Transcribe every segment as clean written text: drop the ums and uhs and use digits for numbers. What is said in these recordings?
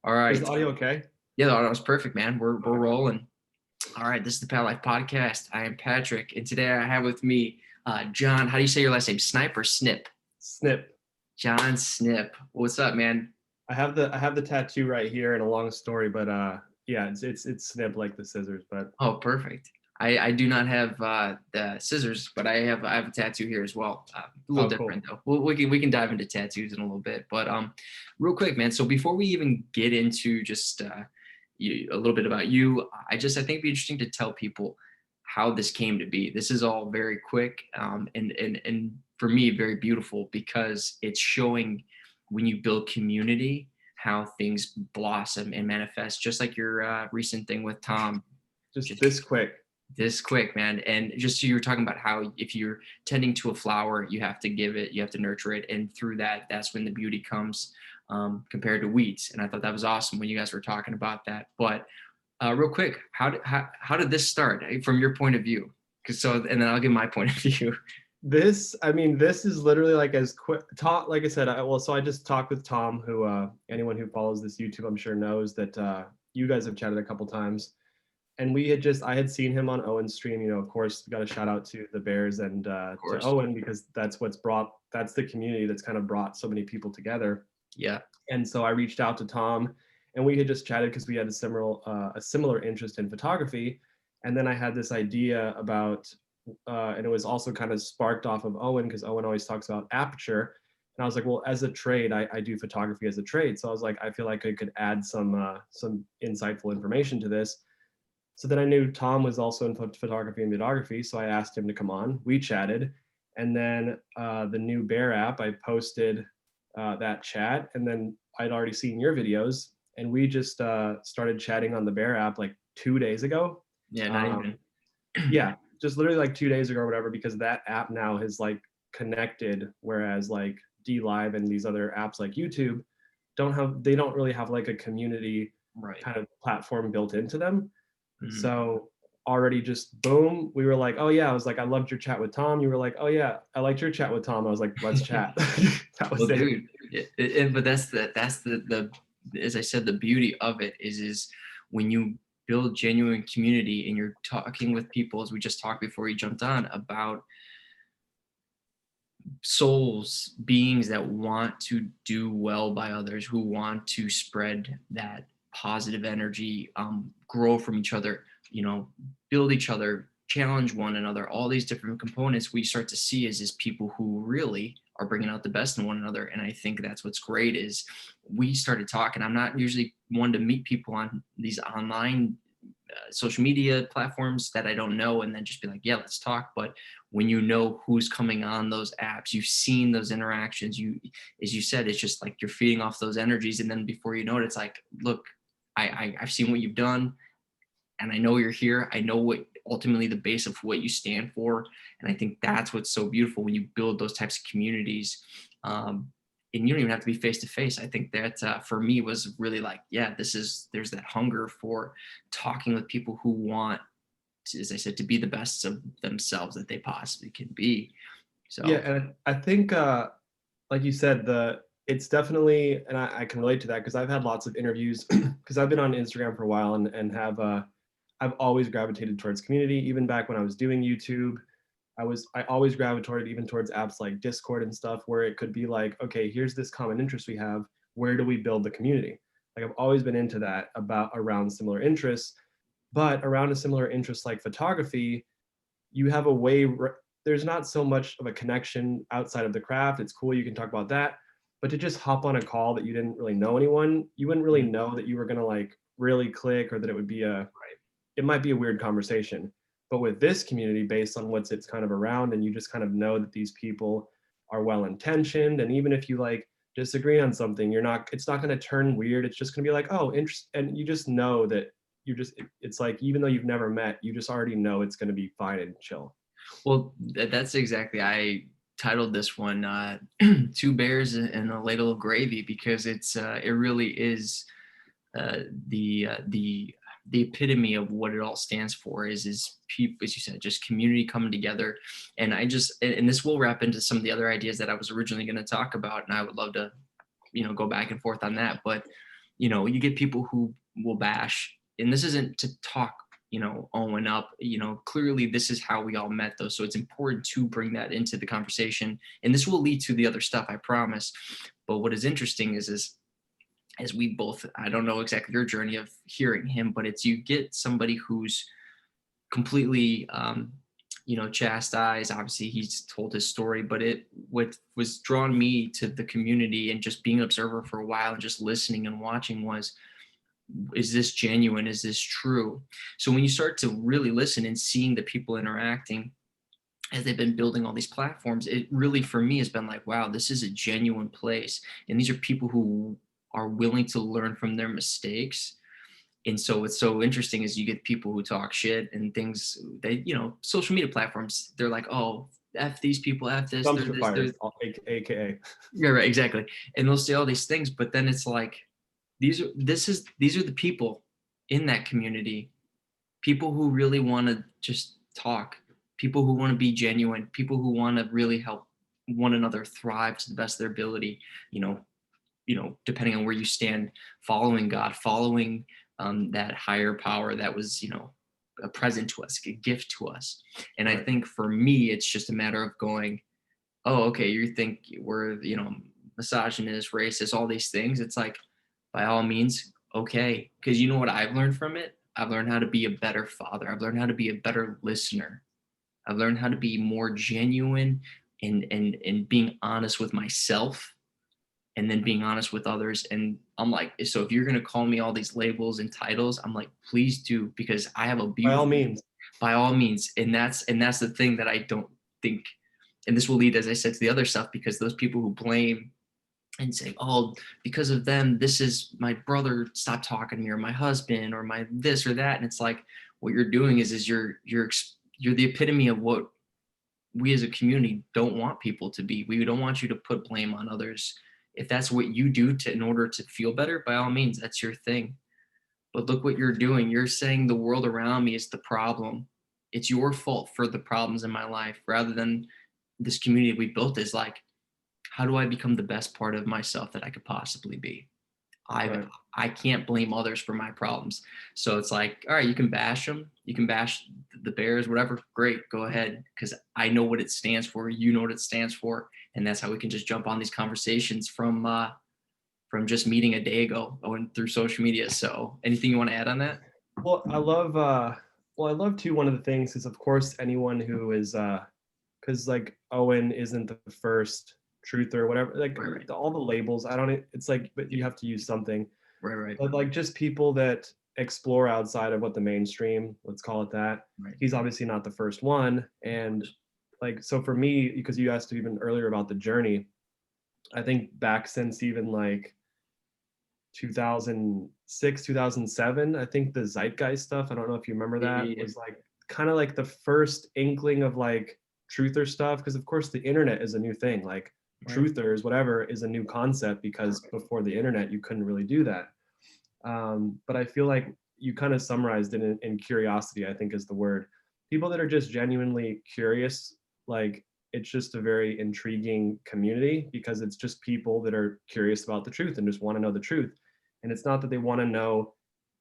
All Is right. the audio okay? Yeah, that was perfect, man. We're rolling. All right, this is the Pal Life Podcast. I am Patrick, and today I have with me John. How do you say your last name? Snipe or Snip? Snip. Jon Snip. What's up, man? I have the tattoo right here and a long story, but yeah, it's snip like the scissors, but Oh, perfect. I do not have the scissors, but I have a tattoo here as well. A little oh different cool. though. We can dive into tattoos in a little bit, but real quick, man. So before we even get into just a little bit about you, I think it'd be interesting to tell people how this came to be. This is all very quick, and for me very beautiful because it's showing when you build community how things blossom and manifest, just like your recent thing with Tom. Just Just this quick. this quick, man. And just so you were talking about how if you're tending to a flower, you have to give it, you have to nurture it, and through that, that's when the beauty comes, compared to weeds. And I thought that was awesome when you guys were talking about that. But real quick, how did this start from your point of view? Because and then I'll give my point of view. This is literally like as quick talk. Like I said, so I just talked with Tom, who anyone who follows this YouTube, I'm sure knows that you guys have chatted a couple times. And I had seen him on Owen's stream. Of course, we got a shout out to the Bears and Of to course. Owen, because that's the community that's kind of brought so many people together. Yeah. And so I reached out to Tom, and we had just chatted because we had a similar interest in photography. And then I had this idea about, and it was also kind of sparked off of Owen, because Owen always talks about aperture. And I was like, well, as a trade, I do photography as a trade. So I was like, I feel like I could add some insightful information to this. So then I knew Tom was also in photography and videography, so I asked him to come on. We chatted, and then the new Bear app, I posted that chat, and then I'd already seen your videos, and we just started chatting on the Bear app like 2 days ago. Yeah. Not Um, even. yeah, just literally like 2 days ago or whatever, because that app now has like connected, whereas like D Live and these other apps like YouTube they don't really have like a community Right. kind of platform built into them. Mhm. So already just boom, we were like, oh yeah, I was like, I loved your chat with Tom. You were like, oh yeah, I liked your chat with Tom. I was like, let's chat. That was Well, it. dude, but that's the as I said, the beauty of it is when you build genuine community and you're talking with people, as we just talked before you jumped on, about souls, beings that want to do well by others, who want to spread that positive energy, grow from each other, build each other, challenge one another. All these different components we start to see is people who really are bringing out the best in one another. And I think that's what's great is we started talking. I'm not usually one to meet people on these online social media platforms that I don't know and then just be like, yeah, let's talk. But when you know who's coming on those apps, you've seen those interactions, as you said, it's just like you're feeding off those energies. And then before you know it, it's like, look, I've seen what you've done and I know you're here. I know what ultimately the base of what you stand for. And I think that's what's so beautiful when you build those types of communities. And you don't even have to be face to face. I think that for me was really like, yeah, there's that hunger for talking with people who want, as I said, to be the best of themselves that they possibly can be. Yeah, So, and I think like you said, it's definitely, and I can relate to that because I've had lots of interviews because I've been on Instagram for a while and have I've always gravitated towards community. Even back when I was doing YouTube, I always gravitated even towards apps like Discord and stuff, where it could be like, okay, here's this common interest we have. Where do we build the community? Like I've always been into that around similar interests, but around a similar interest like photography, you have a way. There's not so much of a connection outside of the craft. It's cool, you can talk about that, but to just hop on a call that you didn't really know anyone, you wouldn't really mhm, know that you were gonna like really click, or that it might be a weird conversation. But with this community, based on it's kind of around, and you just kind of know that these people are well intentioned, and even if you like disagree on something, it's not going to turn weird. It's just going to be like, oh, interest, and you just know that it's like, even though you've never met, you just already know it's going to be fine and chill. well, that's exactly. I titled this one Two Bears and a Ladle of Gravy because it really is uh, the uh, the the epitome of what it all stands for is people, as you said, just community coming together. And and this will wrap into some of the other ideas that I was originally going to talk about, and I would love to go back and forth on that. But you get people who will bash, and this isn't to talk, Owen up. Clearly this is how we all met though. So it's important to bring that into the conversation. And this will lead to the other stuff, I promise. But what is interesting is as we both, I don't know exactly your journey of hearing him, but it's you get somebody who's completely chastised. Obviously he's told his story, but what was drawn me to the community and just being an observer for a while and just listening and watching was, is this genuine? Is this true? So when you start to really listen and seeing the people interacting as they've been building all these platforms, it really for me has been like, wow, this is a genuine place. And these are people who are willing to learn from their mistakes. And so what's so interesting is you get people who talk shit and things, they, social media platforms, they're like, oh, F these people, F this, they're Dumpster this, they're, fires, aka. yeah, right, exactly. And they'll say all these things, but then it's like, these are the people in that community, people who really want to just talk, people who want to be genuine, people who want to really help one another thrive to the best of their ability, you know, depending on where you stand, following God, following that higher power that was, a present to us, a gift to us. And I Right. think for me, it's just a matter of going, oh, okay, you think we're, misogynist, racist, all these things. It's like, by all means, okay. Because you know what I've learned from it? I've learned how to be a better father. I've learned how to be a better listener. I've learned how to be more genuine and being honest with myself and then being honest with others. And I'm like, so if you're gonna call me all these labels and titles, I'm like, please do, because I have a By all beautiful, means. by all means. And that's the thing that I don't think, and this will lead, as I said, to the other stuff, because those people who blame and say, oh, because of them, this is my brother stopped talking to me, or my husband, or my this or that. And it's like, what you're doing is you're the epitome of what we as a community don't want people to be. We don't want you to put blame on others. If that's what you do to in order to feel better, by all means, that's your thing. But look what you're doing. You're saying the world around me is the problem. It's your fault for the problems in my life, rather than this community we built is like, how do I become the best part of myself that I could possibly be? I Right. I can't blame others for my problems. So it's like, all right, you can bash them, you can bash the Bears, whatever. Great, go ahead, because I know what it stands for. You know what it stands for, and that's how we can just jump on these conversations from just meeting a day ago going through social media. So anything you want to add on that? Well, I love too, one of the things is of course anyone who is because like Owen isn't the first truth or whatever, like Right, right, all the labels, I don't, it's like, but you have to use something. right, right, But like just people that explore outside of what the mainstream, let's call it that. right. He's obviously not the first one. And like, so for me, because you asked even earlier about the journey, I think back since even like 2006, 2007, I think the Zeitgeist stuff, I don't know if you remember Yeah, that, yeah, was like kind of like the first inkling of like truther stuff. Because of course the internet is a new thing. Like yeah. Right. truthers, whatever, is a new concept because before the internet, you couldn't really do that. But I feel like you kind of summarized it in curiosity, I think is the word. People that are just genuinely curious, like it's just a very intriguing community because it's just people that are curious about the truth and just want to know the truth. And it's not that they want to know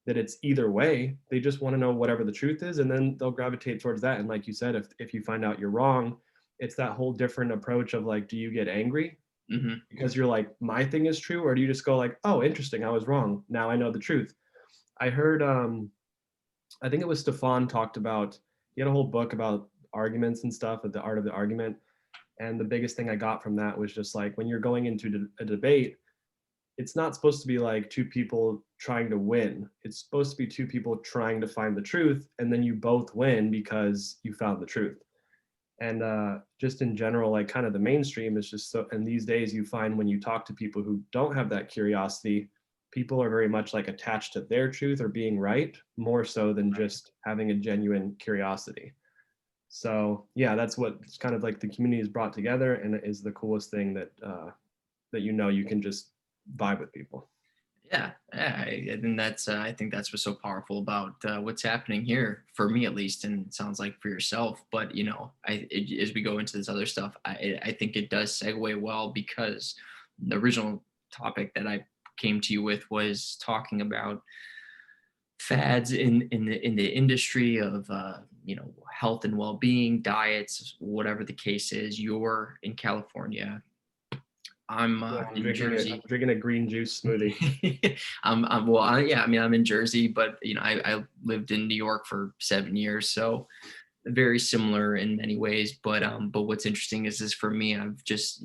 that it's either way, they just want to know whatever the truth is, and then they'll gravitate towards that. And like you said, if you find out you're wrong, it's that whole different approach of like, do you get angry Mm-hmm. because you're like, my thing is true, or do you just go like, oh, interesting, I was wrong, now I know the truth? I heard I think it was Stefan talked about, he had a whole book about arguments and stuff, at the art of the argument. And the biggest thing I got from that was just like, when you're going into a debate, it's not supposed to be like two people trying to win. It's supposed to be two people trying to find the truth, and then you both win because you found the truth. And just in general, like kind of the mainstream is just so, and these days you find when you talk to people who don't have that curiosity, people are very much like attached to their truth or being right more so than just having a genuine curiosity. So yeah, that's what kind of like the community is brought together, and it is the coolest thing that that you can just vibe with people. Yeah, yeah, and I think that's what's so powerful about what's happening here for me at least, and it sounds like for yourself. But as we go into this other stuff, I think it does segue well because the original topic that I came to you with was talking about fads in the industry of health and well-being, diets, whatever the case is. You're in California. I'm Yeah, in I'm Jersey. drinking a green juice smoothie. Yeah, I mean, I'm in Jersey, but I lived in New York for 7 years, so very similar in many ways. But what's interesting is for me, I've just,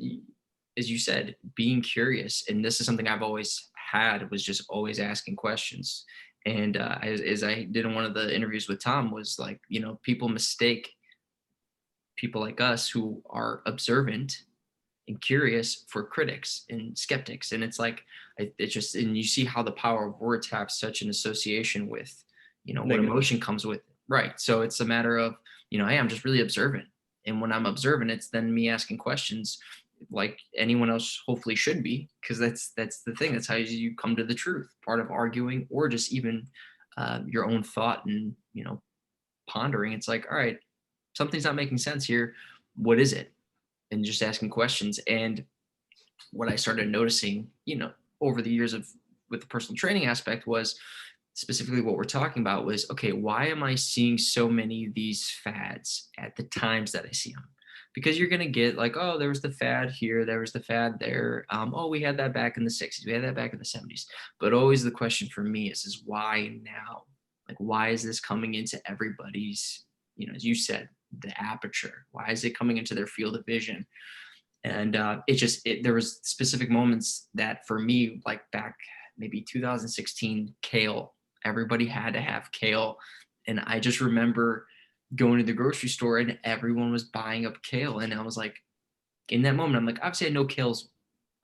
as you said, being curious, and this is something I've always had, was just always asking questions. And as I did in one of the interviews with Tom, was like, people mistake people like us who are observant and curious for critics and skeptics. And it's like, it's just, and you see how the power of words have such an association with, what Negative. emotion comes with it. Right. So it's a matter of, hey, I'm just really observant. And when I'm observant, it's then me asking questions like anyone else hopefully should be, because that's the thing. That's how you come to the truth, part of arguing, or just even your own thought and, pondering. It's like, all right, something's not making sense here. What is it? And just asking questions. And what I started noticing, over the years of with the personal training aspect, was specifically what we're talking about was, okay, why am I seeing so many of these fads at the times that I see them? Because you're going to get like, oh, there was the fad here, there was the fad there. Oh, we had that back in the 60s, we had that back in the 70s. But always the question for me is why now? Like, why is this coming into everybody's, as you said, the aperture? Why is it coming into their field of vision? And there was specific moments that for me, like back maybe 2016, kale, everybody had to have kale. And I just remember going to the grocery store and everyone was buying up kale. And I was like, in that moment, I'm like, obviously I know kale's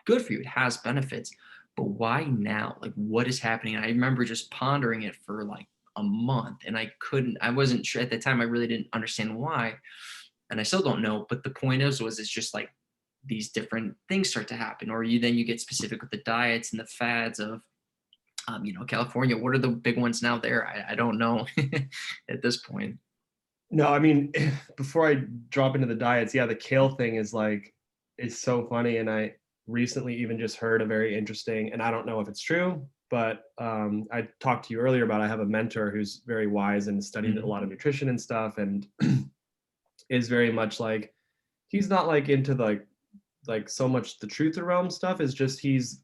good for you. It has benefits, but why now? Like, what is happening? And I remember just pondering it for like a month, and I wasn't sure at the time. I really didn't understand why. And I still don't know. But the point is, it's just like these different things start to happen, or you get specific with the diets and the fads of, California. What are the big ones now there? I don't know at this point. No, I mean, before I drop into the diets, yeah, the kale thing is so funny. And I recently even just heard a very interesting, and I don't know if it's true, but I talked to you earlier about, I have a mentor who's very wise and studied a Mhm. lot of nutrition and stuff, and is very much like, he's not like into so much the truth realm stuff. Is just he's,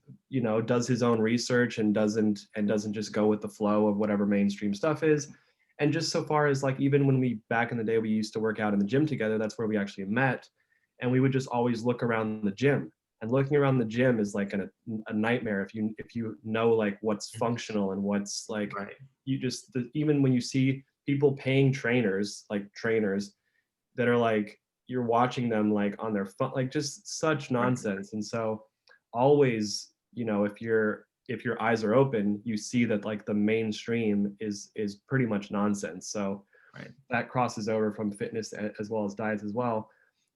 does his own research and doesn't just go with the flow of whatever mainstream stuff is. And just so far as like, even when we back in the day we used to work out in the gym together, that's where we actually met. And we would just always look around the gym, and looking around the gym is like a nightmare if you know like what's functional and what's like, Right. even when you see people paying trainers, like trainers that are like, you're watching them like on their phone, like just such Right. nonsense. And so always, if your eyes are open, you see that like the mainstream is pretty much nonsense. So Right. that crosses over from fitness as well as diets as well.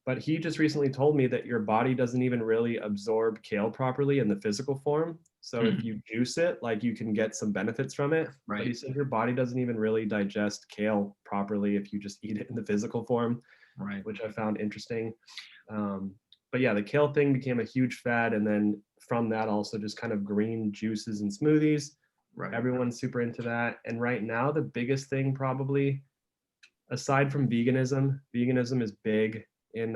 But he just recently told me that your body doesn't even really absorb kale properly in the physical form. So if Mhm. you juice it, like you can get some benefits from it. But he Right. said your body doesn't even really digest kale properly if you just eat it in the physical form, Right. which I found interesting. Um, but yeah, the kale thing became a huge fad. And then from that, also just kind of green juices and smoothies. Right. Everyone's super into that. And right now, the biggest thing probably, aside from veganism is big in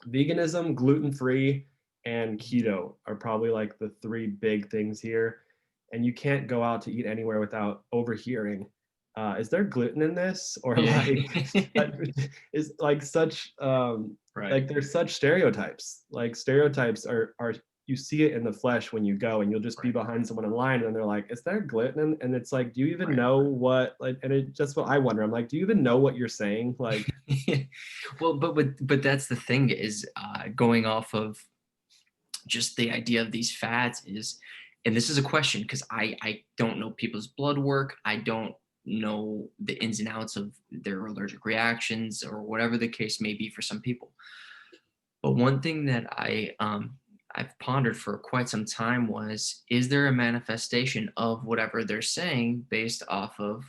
veganism, gluten free, and keto are probably like the three big things here. And you can't go out to eat anywhere without overhearing, is there gluten in this? Or Yeah. like, is like such, Right. like there's such stereotypes. Like stereotypes are you see it in the flesh when you go, and you'll just be Right. behind someone in line and they're like, is there gluten and it's like, do you even Right. know what, like, and it just, what I wonder, I'm like, do you even know what you're saying? Like, Well, but that's the thing is, going off of just the idea of these fads is, and this is a question because I don't know people's blood work. I don't know the ins and outs of their allergic reactions or whatever the case may be for some people. But one thing that I've pondered for quite some time was, is there a manifestation of whatever they're saying based off of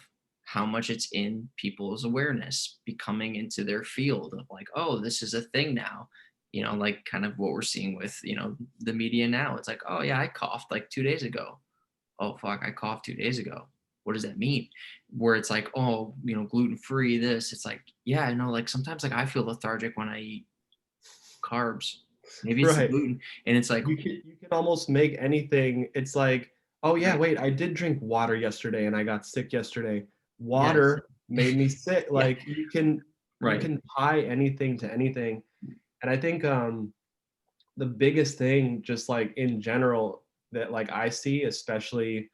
how much it's in people's awareness, becoming into their field of like, oh, this is a thing now. like kind of what we're seeing with, the media now. It's like, oh yeah, I coughed like 2 days ago. Oh fuck, I coughed 2 days ago. What does that mean? Where it's like, oh, gluten free, this. It's like, yeah, I know, like sometimes like I feel lethargic when I eat carbs. Maybe it's the Right. gluten. And it's like, You can almost make anything. It's like, oh yeah, right, wait, I did drink water yesterday and I got sick yesterday. yes. Water made me sick. Yeah, Like you right. can tie anything to anything. And I think the biggest thing, just like in general, that like I see, especially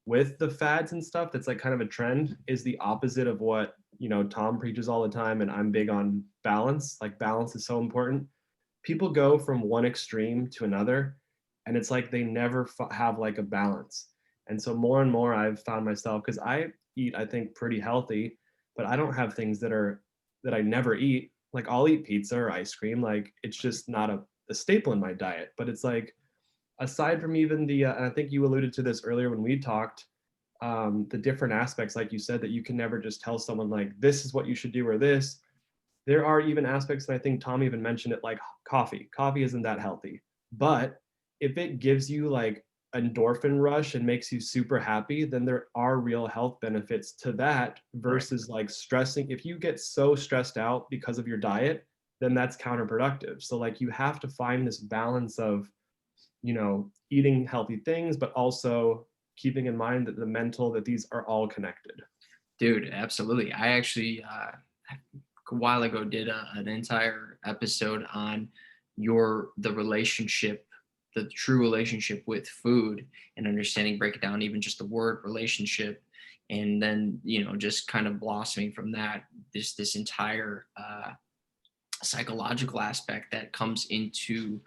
with the fads and stuff, that's like kind of a trend, is the opposite of what Tom preaches all the time. And I'm big on balance. Like balance is so important. People go from one extreme to another, and it's like they never have like a balance. And so more and more I've found myself, because I eat, I think, pretty healthy, but I don't have things that I never eat. Like I'll eat pizza or ice cream, like it's just not a staple in my diet. But it's like, aside from even and I think you alluded to this earlier when we talked, the different aspects, like you said, that you can never just tell someone like this is what you should do or this. There are even aspects, and I think Tom even mentioned it, like coffee. Coffee isn't that healthy, but if it gives you like endorphin rush and makes you super happy, then there are real health benefits to that Right. versus like stressing. If you get so stressed out because of your diet, then that's counterproductive. So like you have to find this balance of, eating healthy things, but also keeping in mind that that these are all connected. Dude, absolutely. I actually a while ago did an entire episode on the relationship, the true relationship with food, and understanding, break it down, even just the word relationship, and then just kind of blossoming from that, this entire psychological aspect that comes into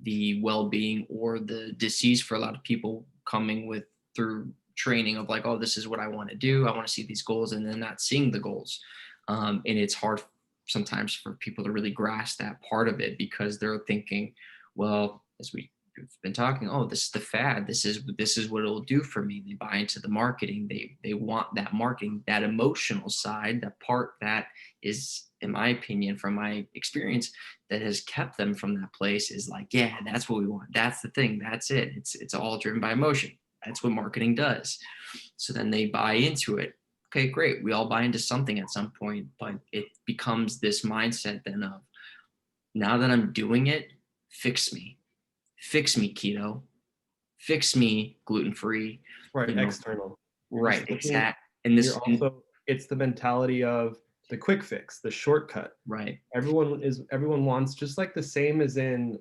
the well-being or the disease for a lot of people, coming with through training of like, oh, this is what I want to do, I want to see these goals, and then not seeing the goals. And it's hard sometimes for people to really grasp that part of it, because they're thinking, well, as we've been talking, oh, this is the fad, this is what it'll do for me. They buy into the marketing, they want that marketing, that emotional side, that part that is, in my opinion, from my experience, that has kept them from that place, is like, yeah, that's what we want, that's the thing, that's it, it's all driven by emotion. That's what marketing does. So then they buy into it. Okay, great, we all buy into something at some point, but it becomes this mindset then of, now that I'm doing it, fix me, fix me keto, fix me gluten free, Right, you know external. You're right, just looking, exact. And and you're this and also, it's the mentality of the quick fix, the shortcut. right, Everyone wants, just like the same as in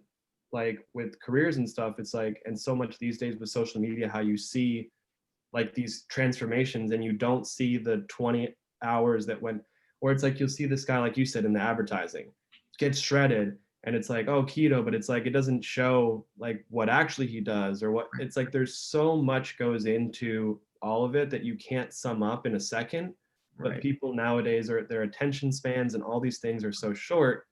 like with careers and stuff, it's like, and so much these days with social media, how you see like these transformations and you don't see the 20 hours that went, or it's like you'll see this guy, like you said, in the advertising, get shredded, and it's like, oh, keto, but it's like it doesn't show like what actually he does, or what, it's like there's so much goes into all of it that you can't sum up in a second. But right, people nowadays, are their attention spans and all these things are so short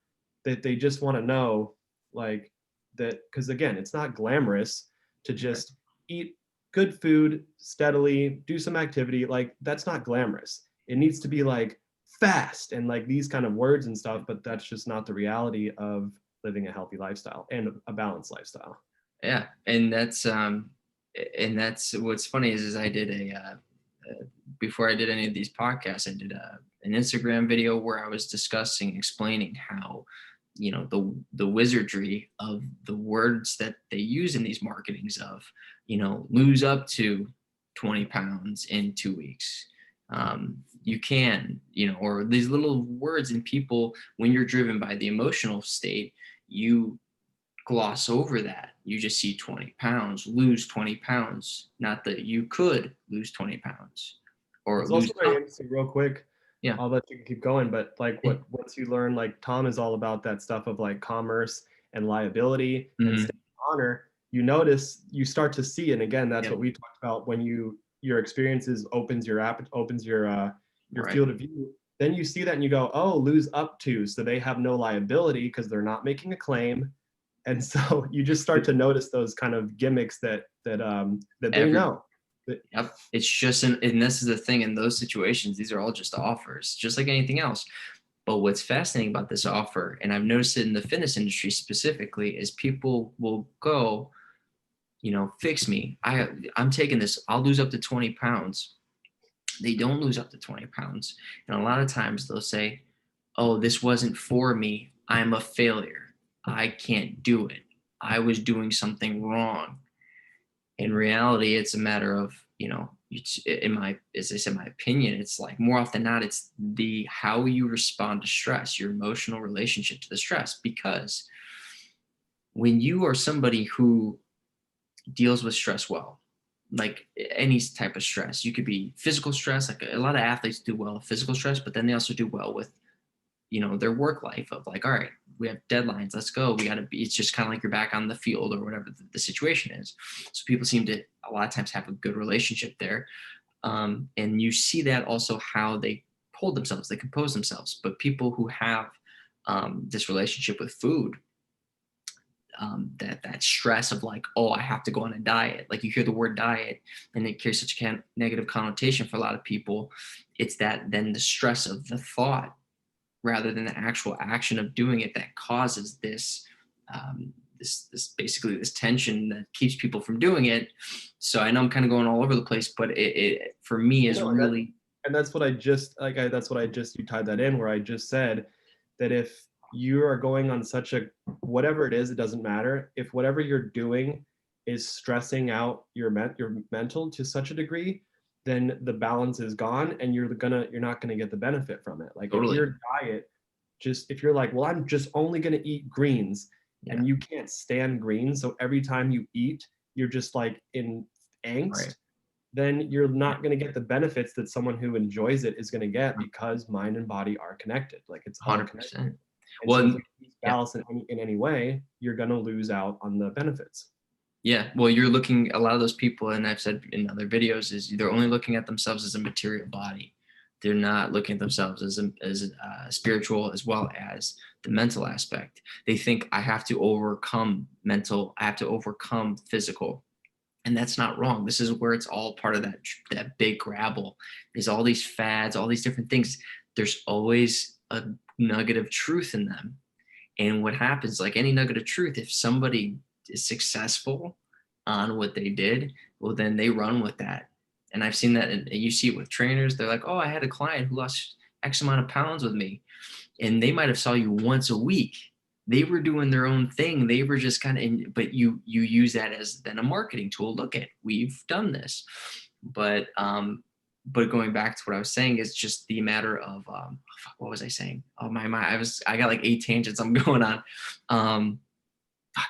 that they just want to know, like, that, because again, it's not glamorous to right. just eat good food steadily, do some activity. Like that's not glamorous. It needs to be like fast and like these kind of words and stuff, but that's just not the reality of living a healthy lifestyle and a balanced lifestyle. Yeah, and that's what's funny is I did before I did any of these podcasts, I did an Instagram video where I was discussing, explaining how, the wizardry of the words that they use in these marketings of, lose up to 20 pounds in 2 weeks. You can, or these little words, and people, when you're driven by the emotional state, you gloss over that. You just see 20 pounds, lose 20 pounds, not that you could lose 20 pounds or It's also lose very some. interesting, real quick. Yeah. I'll let you keep going, but like Yeah. what once you learn, like Tom is all about that stuff of like commerce and liability and Mhm. state honor, you notice, you start to see, and again, that's Yep. what we talked about, when your experiences opens your app, opens your Right. field of view, then you see that and you go, oh, lose up to, so they have no liability because they're not making a claim. And so you just start to notice those kind of gimmicks that they Every know. Yep. It's just and this is the thing, in those situations, these are all just offers, just like anything else. But what's fascinating about this offer, and I've noticed it in the fitness industry specifically, is people will go, fix me. I'm taking this. I'll lose up to 20 pounds. They don't lose up to 20 pounds. And a lot of times they'll say, oh, this wasn't for me. I'm a failure. I can't do it. I was doing something wrong. In reality, it's a matter of, as I said, my opinion, it's like more often than not, it's the how you respond to stress, your emotional relationship to the stress. Because when you are somebody who deals with stress well, like any type of stress, you could be physical stress, like a lot of athletes do well with physical stress, but then they also do well with their work life of like, all right, we have deadlines, let's go, we got to be, it's just kind of like you're back on the field or whatever the situation is. So people seem to a lot of times have a good relationship there. And you see that also how they hold themselves, they compose themselves. But people who have this relationship with food, that stress of like, oh, I have to go on a diet. Like you hear the word diet, and it carries such a negative connotation for a lot of people. It's that then the stress of the thought rather than the actual action of doing it that causes this this basically this tension that keeps people from doing it. So I know I'm kind of going all over the place, but it for me is No, really and that's what I just like. That's what I just you tied that in where I just said that if you are going on such a whatever it is, it doesn't matter. If whatever you're doing is stressing out your mental to such a degree, then the balance is gone, and you're not gonna get the benefit from it. Like if totally, your diet just if you're like, well, I'm just only gonna eat greens, yeah, and you can't stand greens, so every time you eat, you're just like in right, angst, then you're yeah, not going to get the benefits that someone who enjoys it is going to get because mind and body are connected. Like it's all connected. 100%. And Well, so if you lose yeah, balance in any way, you're going to lose out on the benefits. yeah. Well, you're looking a lot of those people, and I've said in other videos, is they're only looking at themselves as a material body. They're not looking at themselves as spiritual as well as the mental aspect. They think I have to overcome mental, I have to overcome physical, and that's not wrong. This is where it's all part of that big grabble. There's all these fads, all these different things. There's always a nugget of truth in them. And what happens, like any nugget of truth, if somebody is successful on what they did, well, then they run with that. And I've seen that, and you see it with trainers. They're like, oh, I had a client who lost X amount of pounds with me. And they might have saw you once a week. They were doing their own thing. They were just kind of, but you use that as then a marketing tool. Look at, we've done this. But going back to what I was saying, is just the matter of what was I saying? Oh my, I got like 8 tangents I'm going on.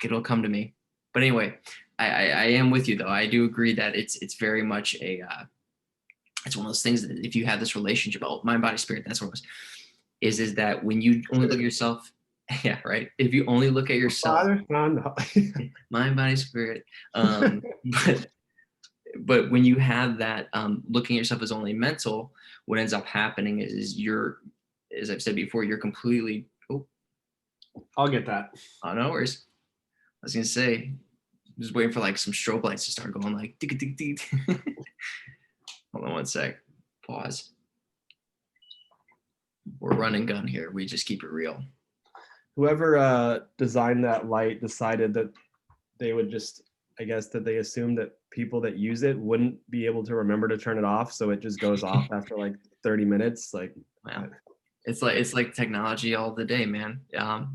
It'll come to me. But anyway, I am with you though. I do agree that it's very much it's one of those things that if you have this relationship, oh, mind, body, spirit, that's what it was. Is that when you only look at yourself, yeah, right. If you only look at yourself, Father, son, no. mind, body, spirit. But when you have that looking at yourself as only mental, what ends up happening is you're, as I've said before, you're completely, I'll get that. no worries. I was gonna say, just waiting for like some strobe lights to start going like tick tick tick. Hold on one sec. Pause. We're running gun here. We just keep it real. Whoever designed that light decided that they would just, I guess that they assumed that people that use it wouldn't be able to remember to turn it off, so it just goes off after like 30 minutes. Like, Wow. It's like technology all the day, man.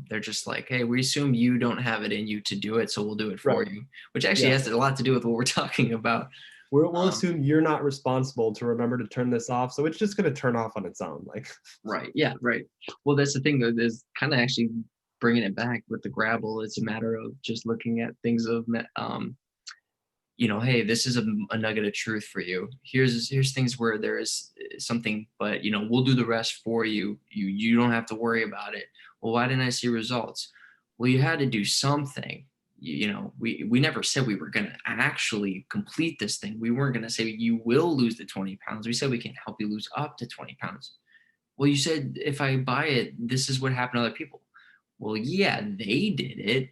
They're just like, hey, we assume you don't have it in you to do it, so we'll do it for right. you. Which actually Yeah. has a lot to do with what we're talking about. We'll Um, assume you're not responsible to remember to turn this off, so it's just going to turn off on its own. Like, right. Yeah. Right. Well, that's the thing though. There's kind of actually bringing it back with the grabble. It's a matter of just looking at things of hey, this is a nugget of truth for you. Here's things where there is something, but we'll do the rest for you. You don't have to worry about it. Well, why didn't I see results? Well, you had to do something. We never said we were going to actually complete this thing. We weren't going to say you will lose the 20 pounds. We said we can help you lose up to 20 pounds. Well, you said if I buy it, this is what happened to other people. Well, yeah, they did it,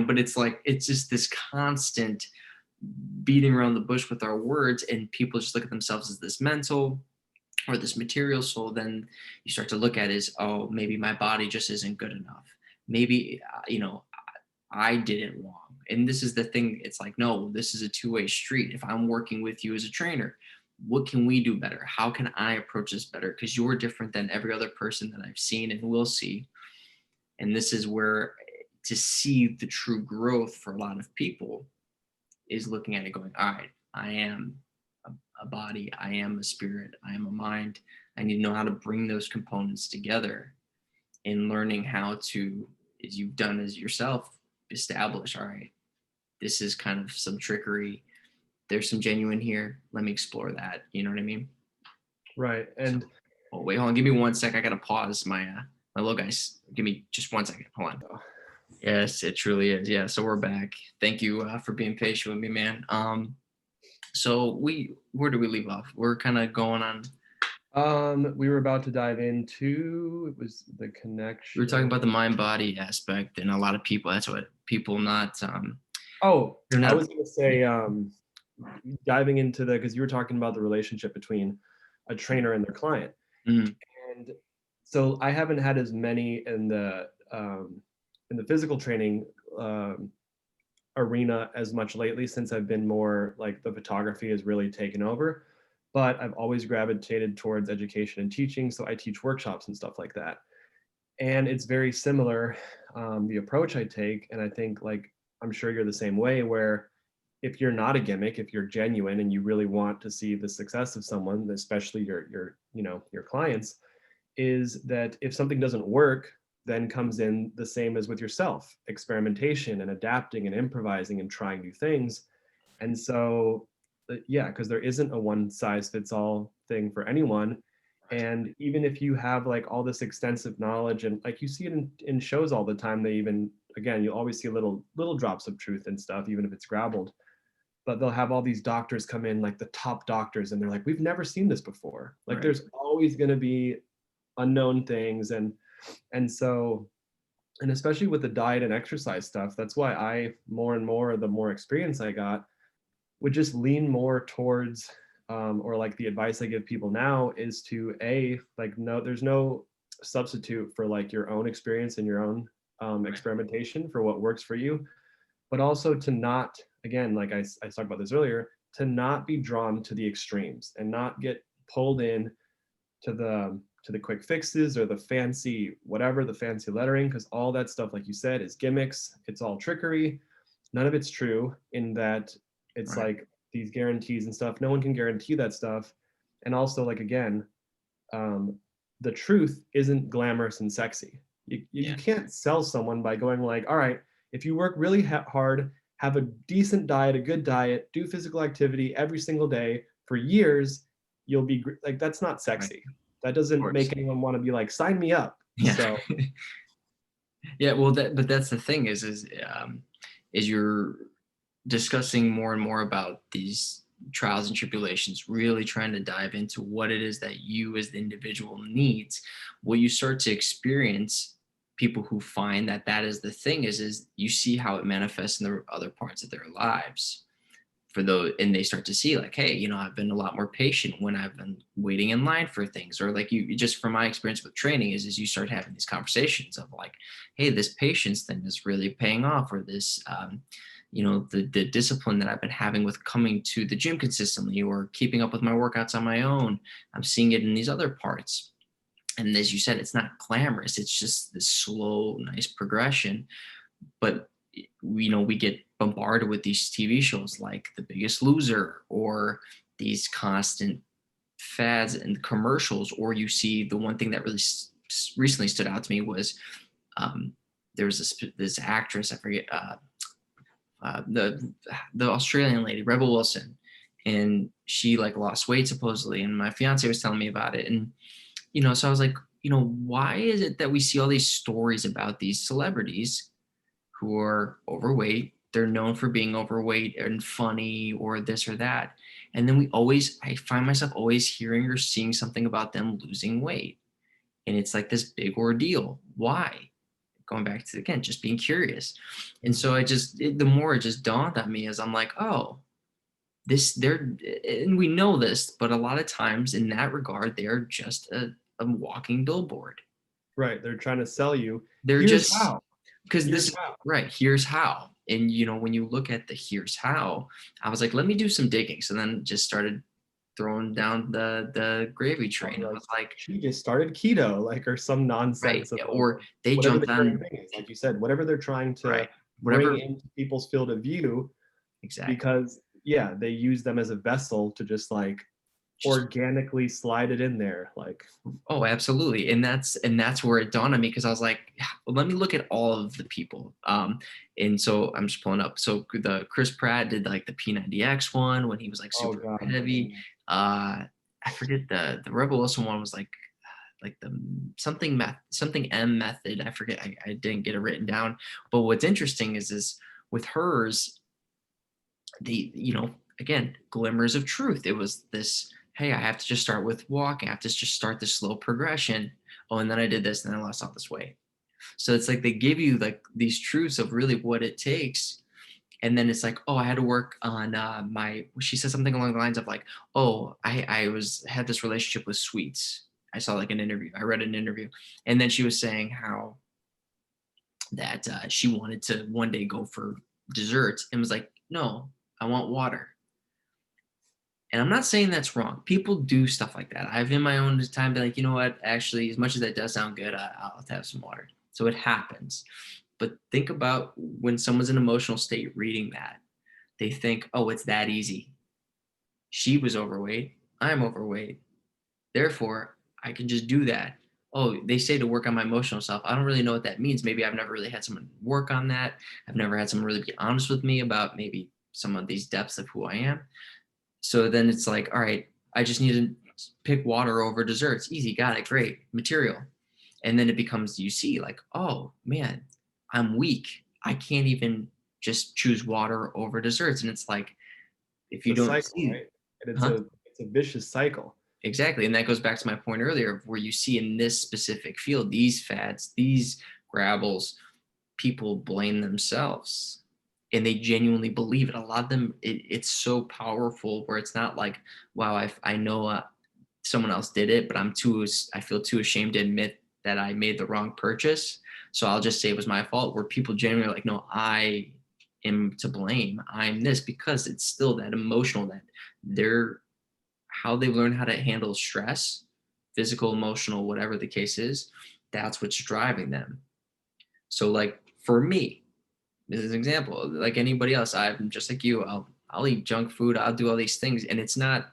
but it's like it's just this constant beating around the bush with our words, and people just look at themselves as this mental, or this material soul, then you start to look at is, oh, maybe my body just isn't good enough. Maybe, I did it wrong. And this is the thing. It's like, no, this is a two-way street. If I'm working with you as a trainer, what can we do better? How can I approach this better? Because you're different than every other person that I've seen and will see. And this is where to see the true growth for a lot of people is looking at it going, all right, I am a body, I am a spirit, I am a mind. I need to know how to bring those components together and learning how to, as you've done as yourself, establish, all right, this is kind of some trickery. There's some genuine here. Let me explore that. You know what I mean? Right. So, And oh, wait, hold on. Give me 1 sec. I got to pause my little guys. Give me just 1 second. Hold on. Yes, it truly is. Yeah. So we're back. Thank you for being patient with me, man. So where do we leave off? We're kind of going on. we were about to dive into, it was the We were talking connection. about the mind body aspect, and a lot of people. That's what people not. Oh, They're I not. was going to say, diving into because you were talking about the relationship between a trainer and their client. Mhm. And so I haven't had as many in the physical training arena as much lately, since I've been more like the photography has really taken over. But I've always gravitated towards education and teaching. So I teach workshops and stuff like that. And it's very similar, the approach I take. And I think, like, I'm sure you're the same way, where if you're not a gimmick, if you're genuine and you really want to see the success of someone, especially your clients, is that if something doesn't work, then comes in the same as with yourself, experimentation and adapting and improvising and trying new things. And so, yeah, because there isn't a one size fits all thing for anyone. And even if you have like all this extensive knowledge, and like you see it in shows all the time, they even, again, you always see little drops of truth and stuff, even if it's grabbled. But they'll have all these doctors come in, like the top doctors, and they're like, we've never seen this before. Like Right. there's always going to be unknown things. And so, and especially with the diet and exercise stuff, that's why I more and more, the more experience I got, would just lean more towards, or like the advice I give people now is to like, no, there's no substitute for like your own experience and your own Right. experimentation for what works for you, but also to not, again, like I talked about this earlier, to not be drawn to the extremes and not get pulled in to the quick fixes or the fancy whatever, the fancy lettering, because all that stuff, like you said, is gimmicks. It's all trickery. None of it's true, in that it's Right. like these guarantees and stuff. No one can guarantee that stuff. And also, like, again, um, the truth isn't glamorous and sexy. You Yeah. can't sell someone by going like, all right, if you work really hard, have a decent diet, a good diet, do physical activity every single day for years, you'll be like, that's not Right. sexy. That Of doesn't course. make anyone want to be like, sign me up. Yeah. So Yeah. Well, but that's the thing is you're discussing more and more about these trials and tribulations, really trying to dive into what it is that you as the individual needs. What you start to experience, people who find that that is the thing is you see how it manifests in the other parts of their lives for those, and they start to see like, hey, I've been a lot more patient when I've been waiting in line for things, or like you just from my experience with training is you start having these conversations of like, hey, this patience thing is really paying off, or this the discipline that I've been having with coming to the gym consistently or keeping up with my workouts on my own, I'm seeing it in these other parts. And as you said, it's not glamorous, it's just this slow nice progression. But we get bombarded with these TV shows like The Biggest Loser, or these constant fads and commercials. Or you see, the one thing that really recently stood out to me was, there was this actress, I forget, the Australian lady, Rebel Wilson, and she like lost weight supposedly, and my fiance was telling me about it. And so I was like, why is it that we see all these stories about these celebrities who are overweight? They're known for being overweight and funny or this or that. And then I find myself always hearing or seeing something about them losing weight. And it's like this big ordeal. Why? Going back to, again, just being curious. And so the more it just dawned on me as I'm like, oh, they're, and we know this, but a lot of times in that regard, they're just a walking billboard. Right. They're trying to sell you. They're Here's just how. because Here's this how. right, here's how. And when you look at the here's how, I was like, let me do some digging. So then just started throwing down the gravy train. Probably I like was like, she just started keto, like, or some right, nonsense of like or they whatever the jumped current on, thing is. Like you said, whatever they're trying right, to bring whatever, into people's field of view, exactly. because yeah, they use them as a vessel to just like Just organically slide it in there. Like, oh, absolutely. And that's where it dawned on me because I was like, well, let me look at all of the people. And so I'm just pulling up. So the Chris Pratt did like the P90X one when he was like oh super god, heavy. I forget the Rebel Wilson one was like the something M method. I forget. I didn't get it written down. But what's interesting is with hers, again, glimmers of truth. It was this, hey, I have to just start with walking. I have to just start this slow progression. Oh, and then I did this and then I lost all this weight. So it's like they give you like these truths of really what it takes. And then it's like, oh, I had to work on she said something along the lines of like, oh, I had this relationship with sweets. I saw like an interview. I read an interview. And then she was saying how that she wanted to one day go for desserts and was like, no, I want water. And I'm not saying that's wrong. People do stuff like that. I've in my own time been like, you know what? Actually, as much as that does sound good, I'll have to have some water. So it happens. But think about when someone's in an emotional state reading that, they think, oh, it's that easy. She was overweight. I'm overweight. Therefore, I can just do that. Oh, they say to work on my emotional self. I don't really know what that means. Maybe I've never really had someone work on that. I've never had someone really be honest with me about maybe some of these depths of who I am. So then it's like, all right, I just need to pick water over desserts. Easy, got it, great material. And then it becomes, you see, like, oh man, I'm weak. I can't even just choose water over desserts. And it's like, if it's you a don't cycle, see, right? And huh? it's a vicious cycle. Exactly. And that goes back to my point earlier of where you see in this specific field, these fads, these grabbles, people blame themselves and they genuinely believe it. A lot of them, it's so powerful where it's not like, wow, I know someone else did it, but I feel too ashamed to admit that I made the wrong purchase. So I'll just say it was my fault, where people genuinely are like, no, I am to blame. I'm this, because it's still that emotional, that they're, how they learn how to handle stress, physical, emotional, whatever the case is, that's what's driving them. So like for me, as an example, like anybody else, I'm just like you. I'll eat junk food. I'll do all these things, and it's not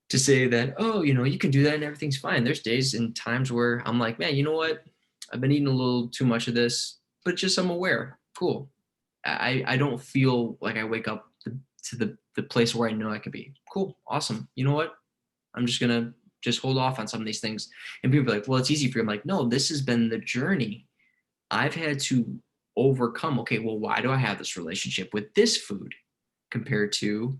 to say that, oh, you can do that and everything's fine. There's days and times where I'm like, man, you know what? I've been eating a little too much of this, but just I'm aware. Cool. I don't feel like I wake up to the place where I know I could be. Cool. Awesome. You know what? I'm just gonna just hold off on some of these things. And people are like, well, it's easy for you. I'm like, no, this has been the journey I've had to overcome. Okay, well, why do I have this relationship with this food compared to,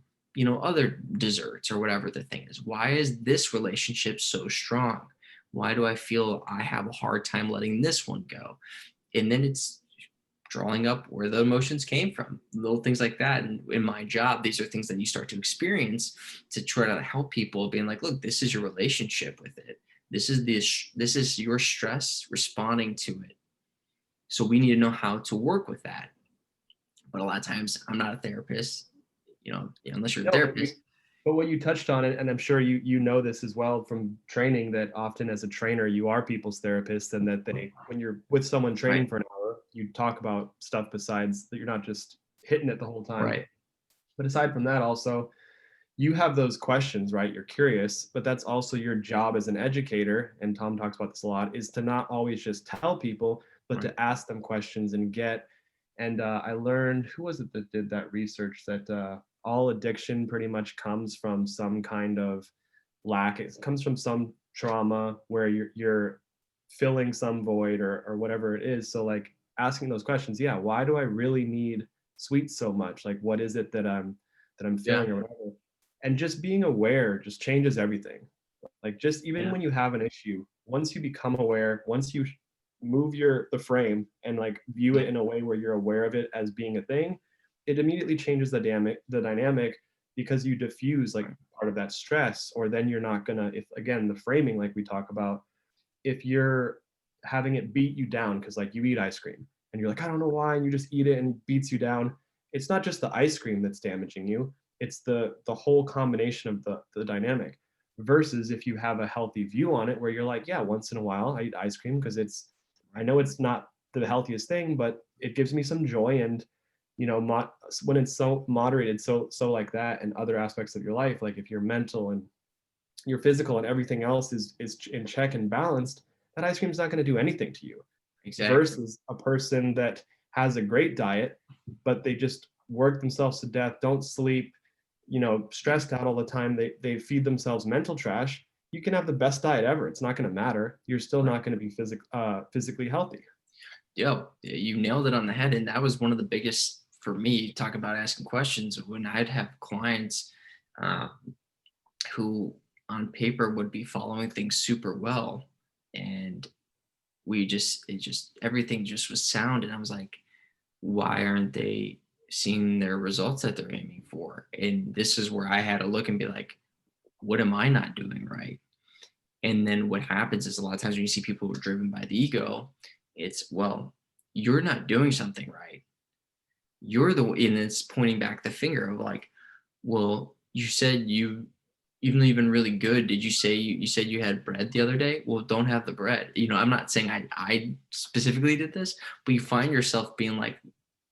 other desserts or whatever the thing is? Why is this relationship so strong? Why do I feel I have a hard time letting this one go? And then it's drawing up where the emotions came from, little things like that. And in my job, these are things that you start to experience to try to help people, being like, look, this is your relationship with it. This is your stress responding to it. So we need to know how to work with that. But a lot of times I'm not a therapist, unless you're a No, therapist. but what you touched on it, and I'm sure you know this as well from training, that often as a trainer you are people's therapist, and that they, when you're with someone training Right. for an hour, you talk about stuff besides that. You're not just hitting it the whole time. Right. But aside from that, also you have those questions, right? You're curious, but that's also your job as an educator. And Tom talks about this a lot, is to not always just tell people, but Right. to ask them questions and get. And I learned, who was it that did that research, that all addiction pretty much comes from some kind of lack. It comes from some trauma where you're filling some void, or whatever it is. So like asking those questions, yeah, why do I really need sweets so much? Like what is it that I'm Yeah. feeling, or whatever? And just being aware just changes everything. Like just even Yeah. when you have an issue, once you become aware, once you move the frame and like view it in a way where you're aware of it as being a thing, it immediately changes the dynamic because you diffuse like Right. part of that stress, or then you're not gonna, if again, the framing like we talk about, if you're having it beat you down because like you eat ice cream and you're like, I don't know why, and you just eat it and it beats you down. It's not just the ice cream that's damaging you, it's the whole combination of the dynamic. Versus if you have a healthy view on it where you're like, yeah, once in a while I eat ice cream because it's, I know it's not the healthiest thing, but it gives me some joy. And when it's so moderated, so like that, and other aspects of your life, like if your mental and your physical and everything else is in check and balanced, that ice cream's not going to do anything to you. Exactly. Versus a person that has a great diet, but they just work themselves to death, don't sleep, stressed out all the time. They feed themselves mental trash. You can have the best diet ever. It's not going to matter. You're still Right. not going to be physically healthy. Yeah, you nailed it on the head. And that was one of the biggest for me, talk about asking questions when I'd have clients uh, who on paper would be following things super well. And it just, everything just was sound. And I was like, why aren't they seeing their results that they're aiming for? And this is where I had to look and be like, what am I not doing right? And then what happens is a lot of times when you see people who are driven by the ego, it's, well, you're not doing something right. You're the, and it's pointing back the finger of like, well, you said you've not even really good. Did you say you said you had bread the other day? Well, don't have the bread. I'm not saying I specifically did this, but you find yourself being like,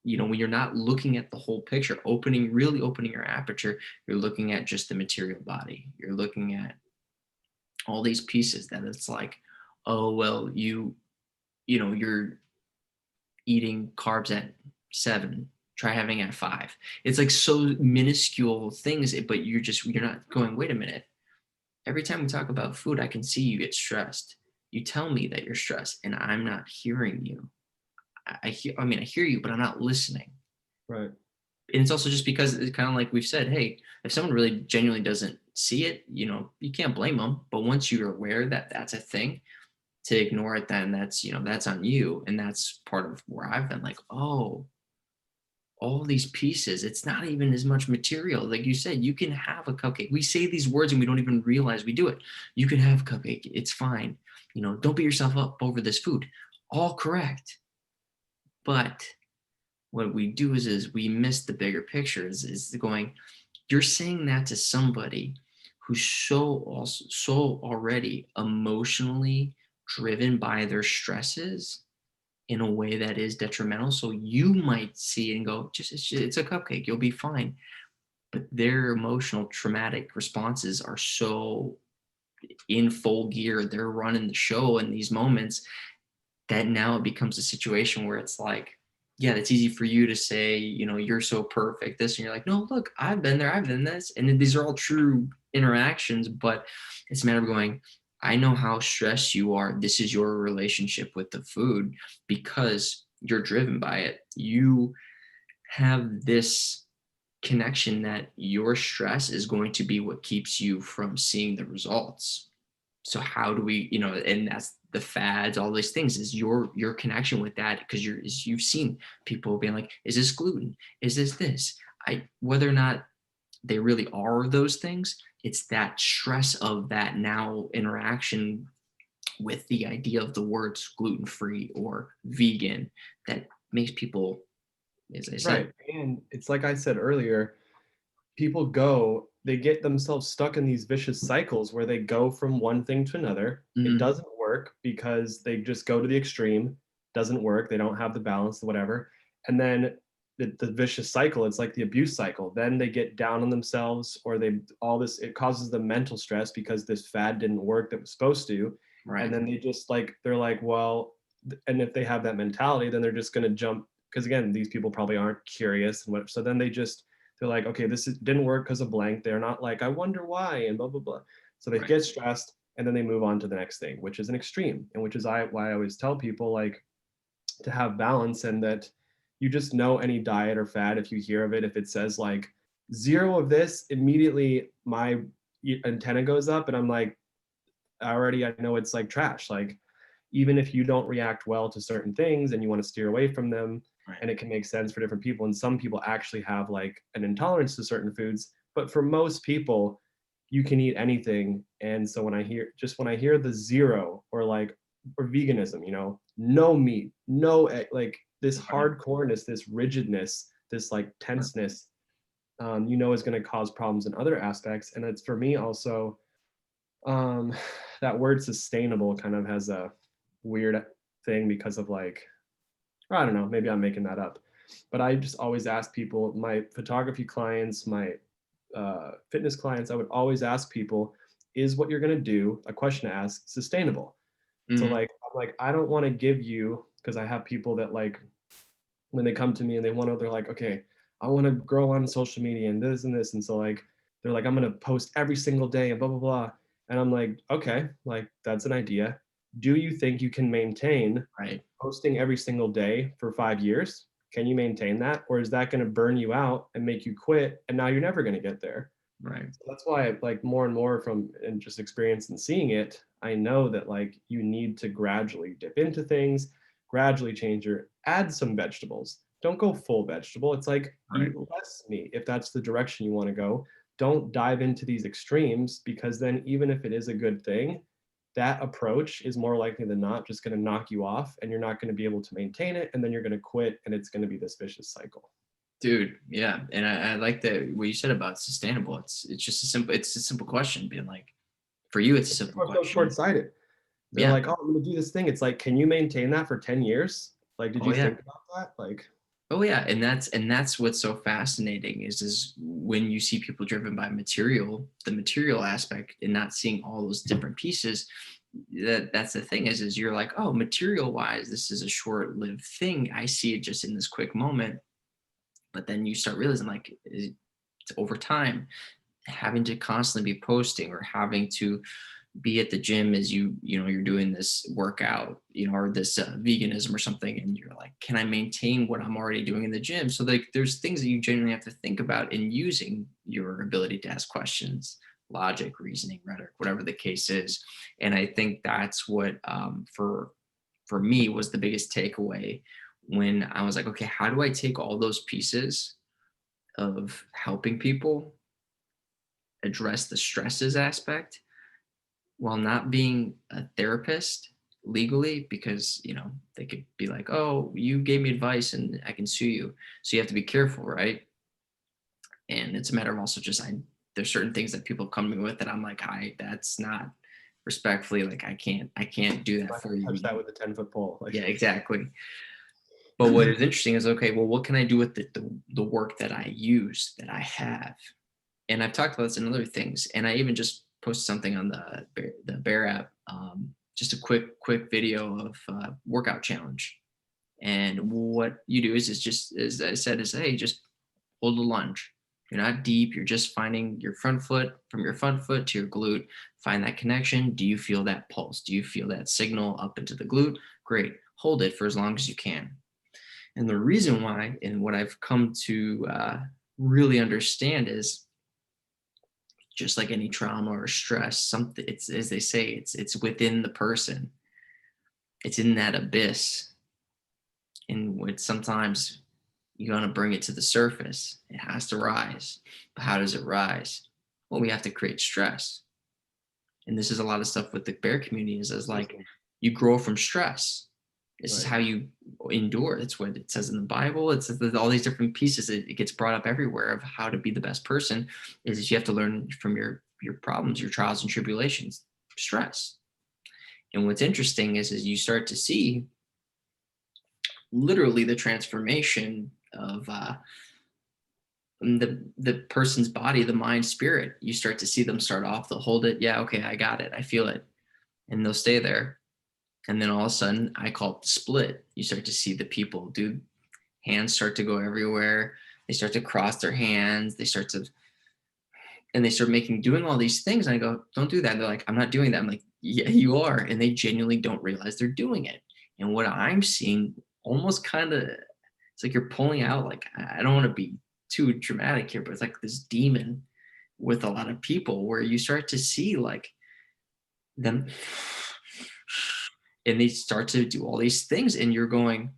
when you're not looking at the whole picture, really opening your aperture, you're looking at just the material body. You're looking at all these pieces that it's like, oh well, you're eating carbs at 7, try having at 5. It's like so minuscule things, but you're not going, wait a minute. Every time we talk about food, I can see you get stressed. You tell me that you're stressed and I'm not hearing you. I hear you, but I'm not listening. Right. And it's also just because it's kind of like we've said, hey, if someone really genuinely doesn't see it, you can't blame them. But once you're aware that that's a thing, to ignore it, then that's on you. And that's part of where I've been like, oh, all these pieces, it's not even as much material. Like you said, you can have a cupcake. We say these words and we don't even realize we do it. You can have a cupcake, it's fine. Don't beat yourself up over this food. All correct. But what we do is we miss the bigger picture, is going, you're saying that to somebody who's so already emotionally driven by their stresses in a way that is detrimental. So you might see it and go, just it's a cupcake, you'll be fine. But their emotional traumatic responses are so in full gear. They're running the show in these moments that now it becomes a situation where it's like, yeah, it's easy for you to say, you're so perfect, this, and you're like, no, look, I've been there, I've done this. And these are all true interactions, but it's a matter of going, I know how stressed you are. This is your relationship with the food because you're driven by it. You have this connection that your stress is going to be what keeps you from seeing the results. So how do we, and that's the fads, all these things, is your connection with that, because you've seen people being like, is this gluten, is this I whether or not they really are those things, it's that stress of that now interaction with the idea of the words gluten free or vegan that makes people, as I said. Right. And it's like I said earlier, they get themselves stuck in these vicious cycles where they go from one thing to another. It Mhm. doesn't work because they just go to the extreme. Doesn't work. They don't have the balance, whatever. And then the vicious cycle, it's like the abuse cycle. Then they get down on themselves, or it causes them mental stress because this fad didn't work that was supposed to. And Right. then they're like, well, and if they have that mentality, then they're just going to jump, because again, these people probably aren't curious and what, so then they're like, okay, didn't work because of blank. They're not like, I wonder why, and blah, blah, blah. So they Right. get stressed and then they move on to the next thing, which is an extreme. And which is why I always tell people like to have balance, and that you just know any diet or fad, if you hear of it, if it says like 0 of this, immediately my antenna goes up and I'm like, I know it's like trash. Like, even if you don't react well to certain things and you want to steer away from them, Right. and it can make sense for different people. And some people actually have like an intolerance to certain foods. But for most people, you can eat anything. And so when I hear the zero or like, or veganism, you know, no meat, no egg, like this Right. hardcoreness, this rigidness, this like tenseness, you know, is going to cause problems in other aspects. And it's for me also, um, that word sustainable kind of has a weird thing because of like, I don't know, maybe I'm making that up. But I just always ask people, my photography clients, my fitness clients, I would always ask people, is what you're going to do, a question to ask, sustainable? So Mhm. like, I'm like, I don't want to give you, because I have people that like, when they come to me and they want to, they're like, okay, I want to grow on social media and this and this. And so like, they're like, I'm going to post every single day and blah, blah, blah. And I'm like, okay, like that's an idea. Do you think you can maintain Right. posting every single day for 5 years? Can you maintain that? Or is that going to burn you out and make you quit? And now you're never going to get there. Right. So that's why, like, more and more from and just experience and seeing it, I know that like you need to gradually dip into things, gradually change your add some vegetables. Don't go full vegetable. It's like eat Right. less meat if that's the direction you want to go. Don't dive into these extremes, because then even if it is a good thing, that approach is more likely than not just going to knock you off and you're not going to be able to maintain it, and then you're going to quit and it's going to be this vicious cycle. Dude, yeah, and I like that what you said about sustainable. It's just a simple it's a simple question, being like, for you, it's a simple People are so question. short-sighted. They're Yeah. like, "Oh, I'm gonna do this thing." It's like, can you maintain that for 10 years? Like, did Oh you yeah. think about that? Like, Oh yeah, and that's what's so fascinating is when you see people driven by material, the material aspect, and not seeing all those different pieces. That's the thing is you're like, oh, material wise, this is a short-lived thing. I see it just in this quick moment, but then you start realizing like it's over time, having to constantly be posting or having to be at the gym as you know you're doing this workout, or this veganism or something, and you're like, can I maintain what I'm already doing in the gym? So like there's things that you genuinely have to think about in using your ability to ask questions, logic, reasoning, rhetoric, whatever the case is. And I think that's what, for me, was the biggest takeaway when I was like, okay, how do I take all those pieces of helping people address the stresses aspect while not being a therapist legally, because they could be like, oh, you gave me advice and I can sue you, so you have to be careful, right? And it's a matter of also just, there's certain things that people come to me with that I'm like, that's not, respectfully, like, I can't do that I'm not for gonna you. touch that with a 10-foot pole. Yeah, Like, exactly. But what is interesting is, okay, well, what can I do with the work that I use, that I have? And I've talked about this in other things, and I even just posted something on the Bear app, just a quick video of workout challenge. And what you do is just, as I said, is, hey, just hold a lunge. You're not deep. You're just finding your front foot, from your front foot to your glute. Find that connection. Do you feel that pulse? Do you feel that signal up into the glute? Great. Hold it for as long as you can. And the reason why, and what I've come to really understand, is just like any trauma or stress, something, it's, as they say, it's within the person. It's in that abyss. And what sometimes you want to bring it to the surface. It has to rise. But how does it rise? Well, we have to create stress. And this is a lot of stuff with the bear community, is as like, listen, you grow from stress. This is right. how you endure. That's what it says in the Bible. It says that all these different pieces. It gets brought up everywhere of how to be the best person. Is you have to learn from your problems, your trials and tribulations, stress. And what's interesting is you start to see literally the transformation of the person's body, the mind, spirit. You start to see them start off. They'll hold it. Yeah, okay, I got it. I feel it, and they'll stay there. And then all of a sudden, I call it the split. You start to see the people, dude, hands start to go everywhere. They start to cross their hands. And they start doing all these things. And I go, don't do that. And they're like, I'm not doing that. I'm like, yeah, you are. And they genuinely don't realize they're doing it. And what I'm seeing, almost kind of, it's like you're pulling out, like, I don't want to be too dramatic here, but it's like this demon with a lot of people, where you start to see like them, and they start to do all these things, and you're going,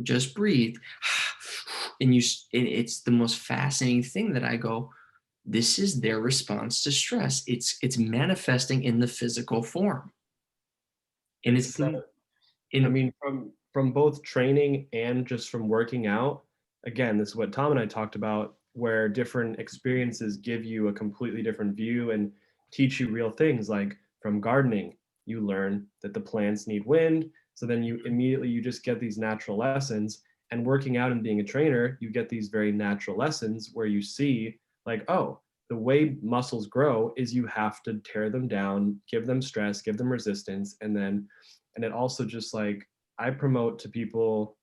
just breathe. and it's the most fascinating thing that I go, this is their response to stress. It's manifesting in the physical form. And it's It's the I in mean, from both training and just from working out, again, this is what Tom and I talked about, where different experiences give you a completely different view and teach you real things. Like from gardening, you learn that the plants need wind, so then you just get these natural lessons. And working out and being a trainer, you get these very natural lessons where you see like, oh, the way muscles grow is you have to tear them down, give them stress, give them resistance, and it also just like I promote to people.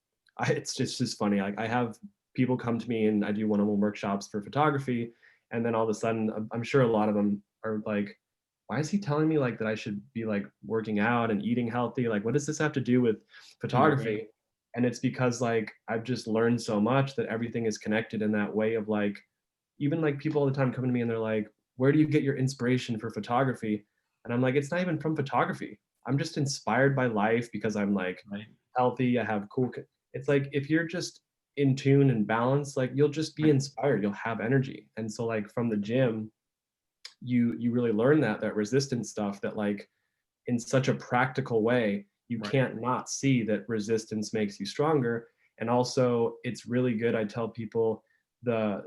It's just funny. Like I have people come to me and I do one-on-one workshops for photography, and then all of a sudden, I'm sure a lot of them are like, "Why is he telling me like that I should be like working out and eating healthy? Like, what does this have to do with right, photography?" And it's because like I've just learned so much that everything is connected in that way of like even like people all the time coming to me and they're like, "Where do you get your inspiration for photography?" And I'm like, "It's not even from photography. I'm just inspired by life because I'm like right, healthy. I have cool." It's like if you're just in tune and balanced, like you'll just be right, inspired. You'll have energy. And so like from the gym, you really learn that resistance stuff that like in such a practical way, you right, can't not see that resistance makes you stronger. And also, it's really good. I tell people the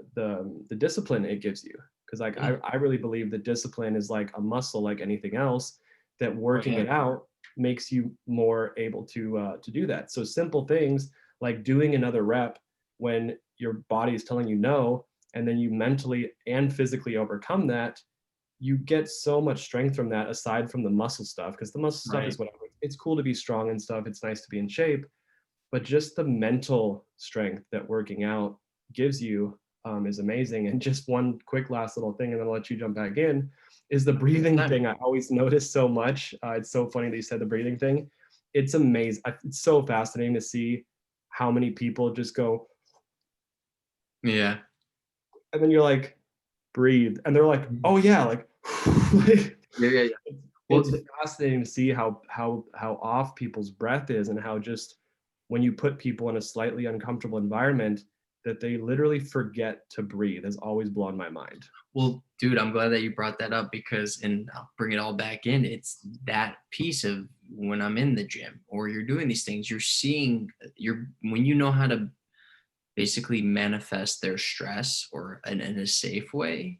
discipline it gives you because like yeah, I really believe that discipline is like a muscle like anything else. That oh working yeah, it out makes you more able to do that. So simple things like doing another rep when your body is telling you no, and then you mentally and physically overcome that, you get so much strength from that aside from the muscle stuff because the muscle stuff right. is whatever. It's cool to be strong and stuff. It's nice to be in shape, but just the mental strength that working out gives you is amazing. And just one quick last little thing, and then I'll let you jump back in, is the Take your breathing time. thing. I always notice so much. It's so funny that you said the breathing thing. It's amazing. It's so fascinating to see how many people just go, Yeah. and then you're like, breathe. And they're like, Mhm. oh yeah, like, like Yeah, yeah, yeah. Well, it's fascinating to see how off people's breath is and how just when you put people in a slightly uncomfortable environment that they literally forget to breathe has always blown my mind. well, dude, I'm glad that you brought that up because, and I'll bring it all back in. It's that piece of when I'm in the gym or you're doing these things, you're seeing, when you know how to basically manifest their stress or in a safe way,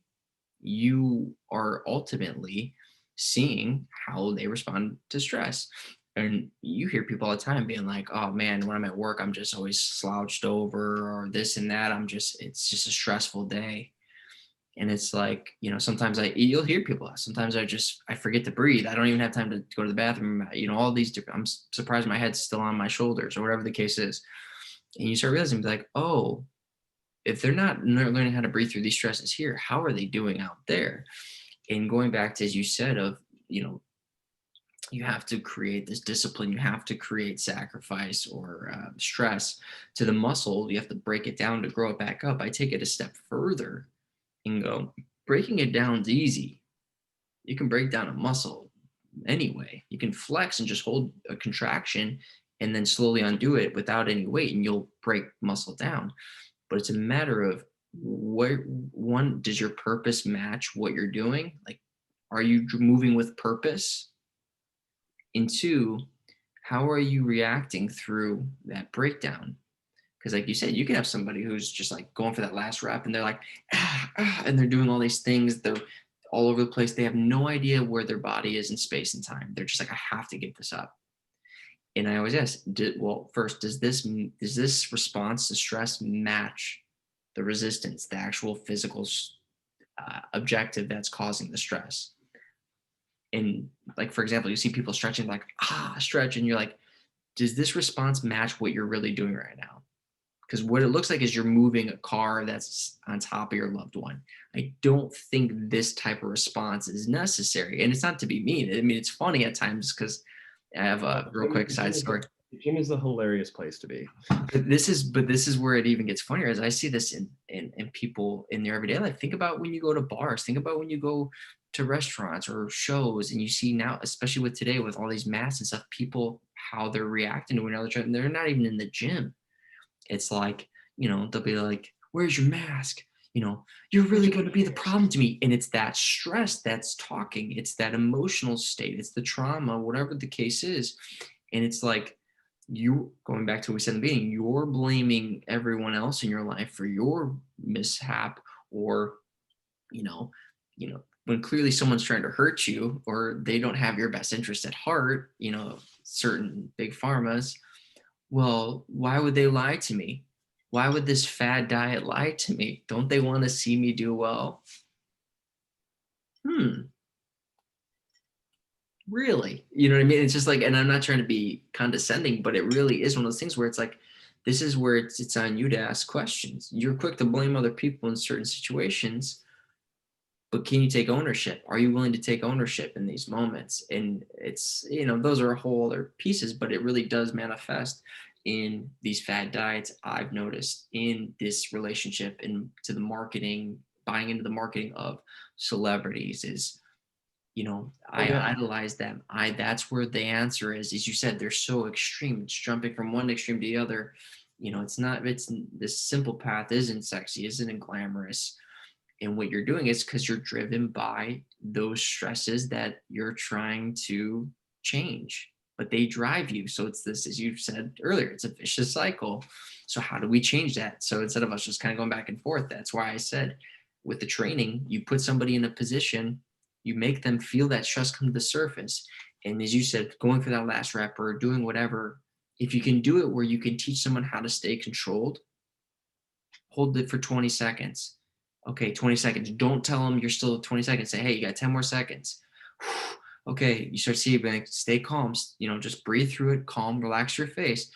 you are ultimately seeing how they respond to stress. And you hear people all the time being like, oh man, when I'm at work, I'm just always slouched over or this and that. It's just a stressful day. And it's like, sometimes you'll hear people, sometimes I forget to breathe. I don't even have time to go to the bathroom. All these different, surprised my head's still on my shoulders or whatever the case is. And you start realizing like, oh, if they're not learning how to breathe through these stresses here, how are they doing out there? And going back to, as you said, of, you know, you have to create this discipline, you have to create sacrifice or stress to the muscle. You have to break it down to grow it back up. I take it a step further and go, breaking it down is easy. You can break down a muscle anyway. You can flex and just hold a contraction and then slowly undo it without any weight, and you'll break muscle down. But it's a matter of where, one, does your purpose match what you're doing? Like, are you moving with purpose? And two, how are you reacting through that breakdown? Because, like you said, you can have somebody who's just like going for that last rep and they're like, and they're doing all these things. They're all over the place. They have no idea where their body is in space and time. They're just like, I have to get this up. And I always ask, well, first, does this response to stress match the resistance, the actual physical objective that's causing the stress? And like, for example, you see people stretching, like, stretch, and you're like, does this response match what you're really doing right now? Because what it looks like is you're moving a car that's on top of your loved one. I don't think this type of response is necessary. And it's not to be mean. I mean, it's funny at times because I have No, a real quick side story. the gym is a hilarious place to be. But this is where it even gets funnier, as I see this in people in their everyday life. Think about when you go to bars, think about when you go to restaurants or shows, and you see now, especially with today with all these masks and stuff, people how they're reacting to another trend. They're not even in the gym. It's like they'll be like, where's your mask? You're Where's really your going to be the medication? problem to me. And it's that stress that's talking, it's that emotional state, it's the trauma, whatever the case is. And it's like, you going back to what we said in the beginning, you're blaming everyone else in your life for your mishap, or you know, when clearly someone's trying to hurt you, or they don't have your best interest at heart, certain big pharmas. Well, why would they lie to me? Why would this fad diet lie to me? Don't they want to see me do well? Hmm, really? You know what I mean? It's just like, and I'm not trying to be condescending, but it really is one of those things where it's like, this is where it's on you to ask questions. You're quick to blame other people in certain situations, but can you take ownership? Are you willing to take ownership in these moments? And it's, those are a whole other pieces, but it really does manifest in these fad diets. I've noticed in this relationship and to the marketing, buying into the marketing of celebrities is, Oh I yeah. idolize them. That's where the answer is. As you said, they're so extreme. It's jumping from one extreme to the other. It's not, it's this simple path isn't sexy, isn't glamorous. And what you're doing is because you're driven by those stresses that you're trying to change, but they drive you. So it's this, as you said earlier, it's a vicious cycle. So how do we change that? So instead of us just kind of going back and forth, that's why I said with the training, you put somebody in a position, you make them feel that stress come to the surface. And as you said, going for that last rep or doing whatever, if you can do it where you can teach someone how to stay controlled, hold it for 20 seconds. Okay, 20 seconds. Don't tell them you're still at 20 seconds. Say, hey, you got 10 more seconds. Okay, you start seeing, like, stay calm. Just breathe through it, calm, relax your face.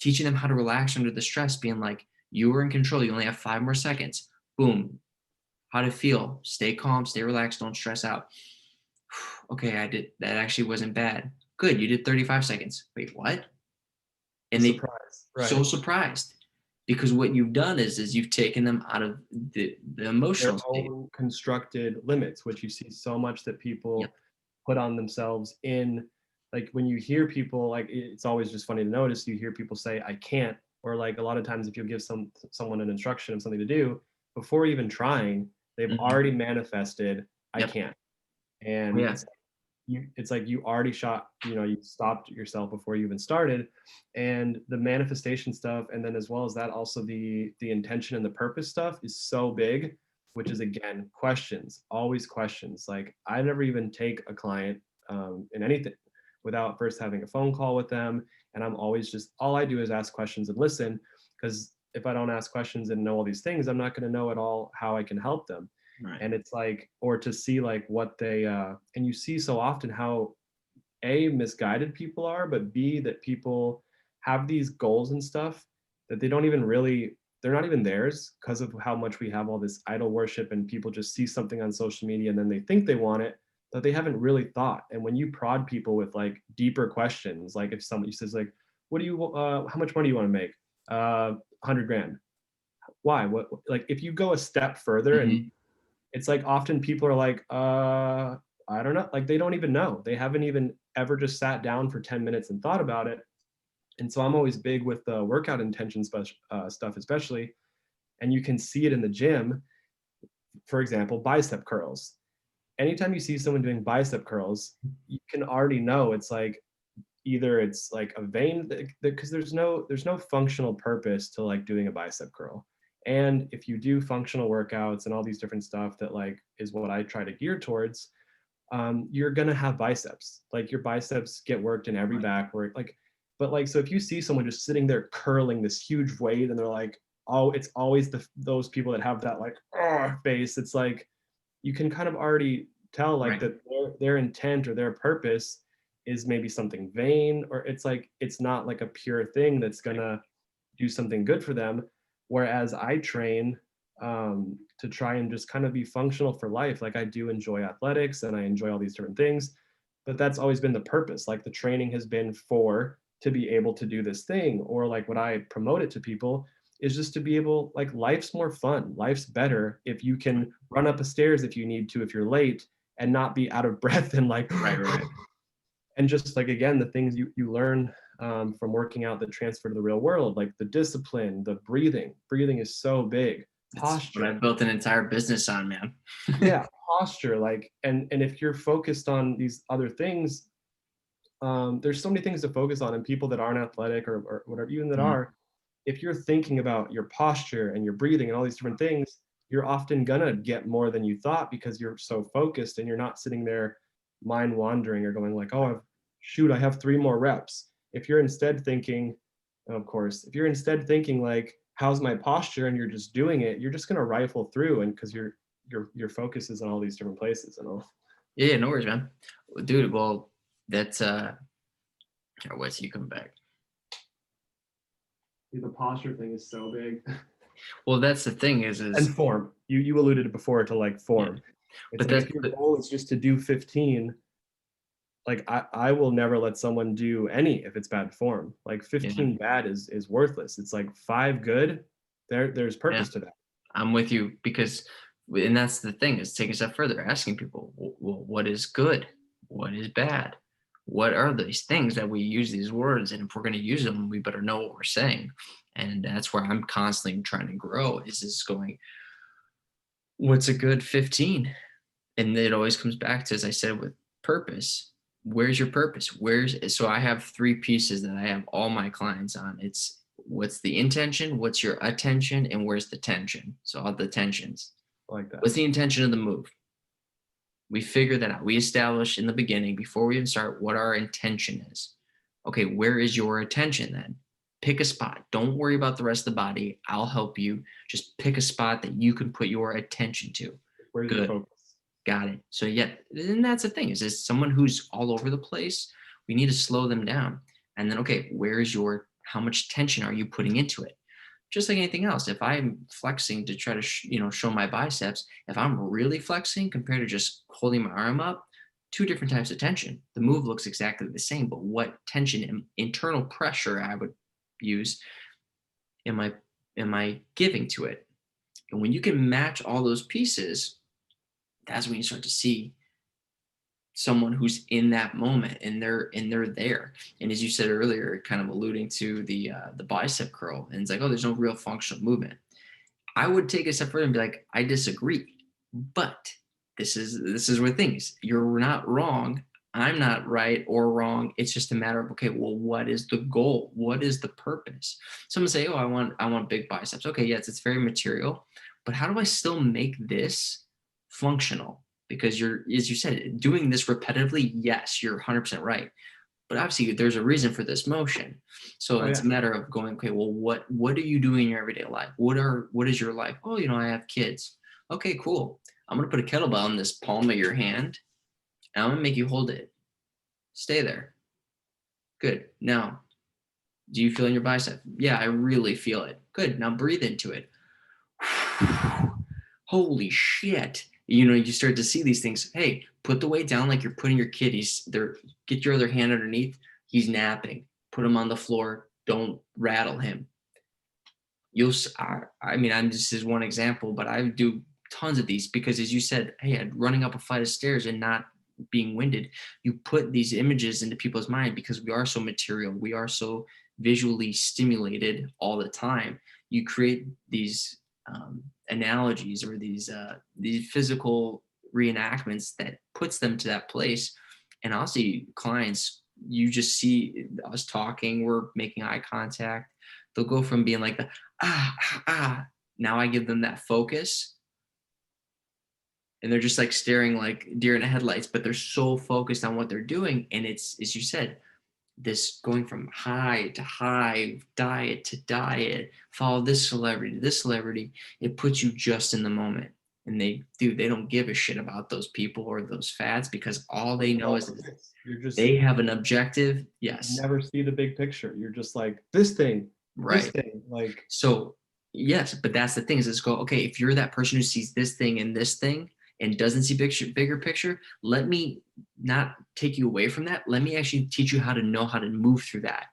Teaching them how to relax under the stress, being like, you are in control. You only have 5 more seconds. Boom. How to feel. Stay calm, stay relaxed, don't stress out. Okay, I did that actually wasn't bad. Good, you did 35 seconds. Wait, what? The And they surprise, so right? surprised because what you've done is you've taken them out of the Their emotional state. own constructed limits, which you see so much that Yep. people put on themselves in, like when you hear people, like it's always just funny to notice, you hear people say I can't, or like a lot of times if you give someone an instruction of something to do, before even trying, they've Mhm. already manifested I Yep. can't. Oh, And yeah. it's like you already shot, you stopped yourself before you even started. And the manifestation stuff, and then as well as that, also the intention and the purpose stuff is so big, which is again questions, always questions. Like I never even take a client in anything without first having a phone call with them. And I'm always just, all I do is ask questions and listen, because if I don't ask questions and know all these things, I'm not going to know at all how I can help them. Right. And it's like, or to see like what they and you see so often how A, misguided people are, but B, that people have these goals and stuff that they don't even really, they're not even theirs, because of how much we have all this idol worship and people just see something on social media and then they think they want it, but they haven't really thought. And when you prod people with like deeper questions, like if somebody says like, what do you how much money do you want to make? 100 grand. Why? What? Like if you go a step further, and Mhm. it's like often people are like, I don't know. Like they don't even know. They haven't even ever just sat down for 10 minutes and thought about it. And so I'm always big with the workout intention stuff, especially. And you can see it in the gym. For example, bicep curls. Anytime you see someone doing bicep curls, you can already know it's like either it's like a vein, because there's no functional purpose to like doing a bicep curl. And if you do functional workouts and all these different stuff that like is what I try to gear towards, you're gonna have biceps. Like your biceps get worked in every Right. back work. Like, but like so if you see someone just sitting there curling this huge weight and they're like, oh, it's always those people that have that like face. It's like you can kind of already tell like Right. that their intent or their purpose is maybe something vain, or it's like it's not like a pure thing that's Right. gonna do something good for them. Whereas I train to try and just kind of be functional for life. Like I do enjoy athletics and I enjoy all these different things, but that's always been the purpose. Like the training has been for to be able to do this thing, or like what I promote it to people is just to be able, like life's more fun, life's better if you can run up a stairs if you need to, if you're late, and not be out of breath and like Right. Right. and just like again the things you learn from working out that transfer to the real world, like the discipline, the breathing. Breathing is so big. It's what I Posture. built an entire business on, man. Yeah, posture. Like, and if you're focused on these other things, there's so many things to focus on, and people that aren't athletic or whatever, even that Mhm. are, if you're thinking about your posture and your breathing and all these different things, you're often gonna get more than you thought because you're so focused and you're not sitting there mind wandering or going like, oh, shoot, I have 3 more reps. If you're instead thinking, of course, if you're instead thinking like, how's my posture, and you're just doing it, you're just gonna rifle through, and because your focus is on all these different places and all. Yeah, yeah, no worries, man. Dude, well, that's what's you come back. The posture thing is so big. Well, that's the thing And is form. You alluded before to like yeah. form. It's But like that's if your but goal is just to do 15, like I will never let someone do any if it's bad form. Like yeah, 15 bad is worthless. It's like 5 good. There's yeah. purpose to that. I'm with you because and that's the thing is take a step further, asking people, well, what is good? What is bad? What are these things that we use these words? And if we're going to use them, we better know what we're saying. And that's where I'm constantly trying to grow is this going, what's a good 15? And it always comes back to, as I said, with purpose. Where's your purpose? So I have 3 pieces that I have all my clients on. It's what's the intention, what's your attention, and where's the tension? So all the tensions. I like that. What's the intention of the move? We figure that out. We establish in the beginning, before we even start, what our intention is. Okay, where is your attention then? Pick a spot. Don't worry about the rest of the body. I'll help you. Just pick a spot that you can put your attention to. Where's your Good. focus? Got it. So yeah, and that's the thing is someone who's all over the place, we need to slow them down. And then, okay, where's your, how much tension are you putting into it? Just like anything else, if I'm flexing to try to, show my biceps, if I'm really flexing compared to just holding my arm up, 2 different types of tension. The move looks exactly the same, but what tension and internal pressure I would use am I, am I giving to it? And when you can match all those pieces, that's when you start to see someone who's in that moment and they're there. And as you said earlier, kind of alluding to the bicep curl, and it's like, oh, there's no real functional movement. I would take a step further and be like, I disagree, but this is where things, you're not wrong, I'm not right or wrong. It's just a matter of, okay, well, what is the goal? What is the purpose? Someone say, oh, I want big biceps. Okay, yes, it's very material, but how do I still make this functional? Because you're, as you said, doing this repetitively, yes, you're 100% right, but obviously there's a reason for this motion. So Oh it's yeah. a matter of going, okay, well, what are you doing in your everyday life? What is your life? Oh, I have kids. Okay, cool. I'm gonna put a kettlebell in this palm of your hand, and I'm gonna make you hold it. Stay there. Good. Now, do you feel in your bicep? Yeah, I really feel it. Good. Now breathe into it. Holy shit. You start to see these things. Hey, put the weight down like you're putting your kid. He's there. Get your other hand underneath. He's napping. Put him on the floor. Don't rattle him. I mean, this is one example, but I do tons of these because, as you said, hey, running up a flight of stairs and not being winded, you put these images into people's mind because we are so material. We are so visually stimulated all the time. You create these analogies or these physical reenactments that puts them to that place. And I'll see clients, you just see us talking, we're making eye contact. They'll go from being like the now I give them that focus, and they're just like staring like deer in the headlights, but they're so focused on what they're doing. And it's, as you said, this going from high to high, diet to diet, follow this celebrity to this celebrity. It puts you just in the moment. And they don't give a shit about those people or those fads because all they Like know is you're just, they have an objective. you Yes. never see the big picture. You're just like this Right. thing, like So yes, but that's the thing is go, okay, if you're that person who sees this thing and this thing and doesn't see bigger picture, let me not take you away from that. Let me actually teach you how to know how to move through that.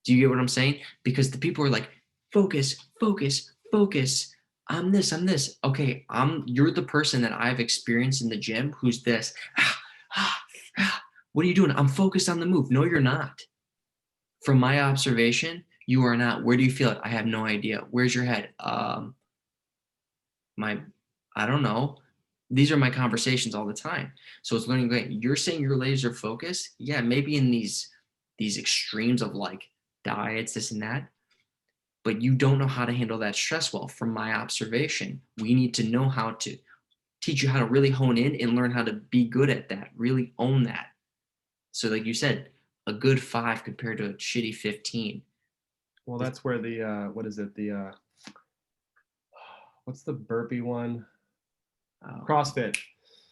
Do you get what I'm saying? Because the people are like, focus, focus, focus. I'm this, I'm this. Okay, you're the person that I've experienced in the gym who's this. What are you doing? I'm focused on the move. No, you're not. From my observation, you are not. Where do you feel it? I have no idea. Where's your head? My I don't know. These are my conversations all the time. So it's learning great. You're saying you're laser focused. Yeah, maybe in these extremes of like diets, this and that, but you don't know how to handle that stress well. From my observation, we need to know how to teach you how to really hone in and learn how to be good at that, really own that. So, like you said, a good 5 compared to a shitty 15. Well, It's, that's where the what is it? The what's the burpee one? oh, CrossFit.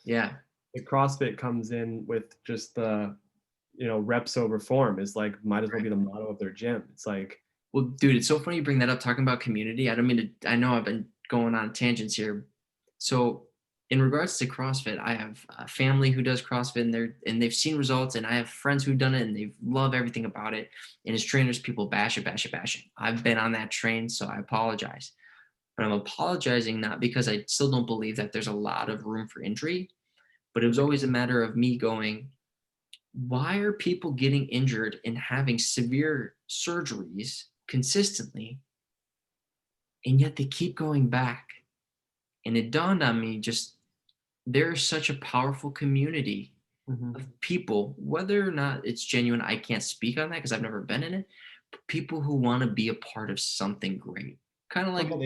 yeah. The CrossFit comes in with just the reps over form is like might as well be the motto of their gym. It's like Well, dude, it's so funny you bring that up talking about community. I don't mean to, I know I've been going on tangents here. So, in regards to CrossFit, I have a family who does CrossFit and they've seen results, and I have friends who've done it and they love everything about it. And as trainers, people bash it, bash it, bash it. I've been on that train, so I apologize. But I'm apologizing not because I still don't believe that there's a lot of room for injury, but it was always a matter of me going, why are people getting injured and having severe surgeries consistently, and yet they keep going back? And it dawned on me just there's such a powerful community mhm. of people, whether or not it's genuine, I can't speak on that because I've never been in it, but people who want to be a part of something great. Kind of Oh like, yeah,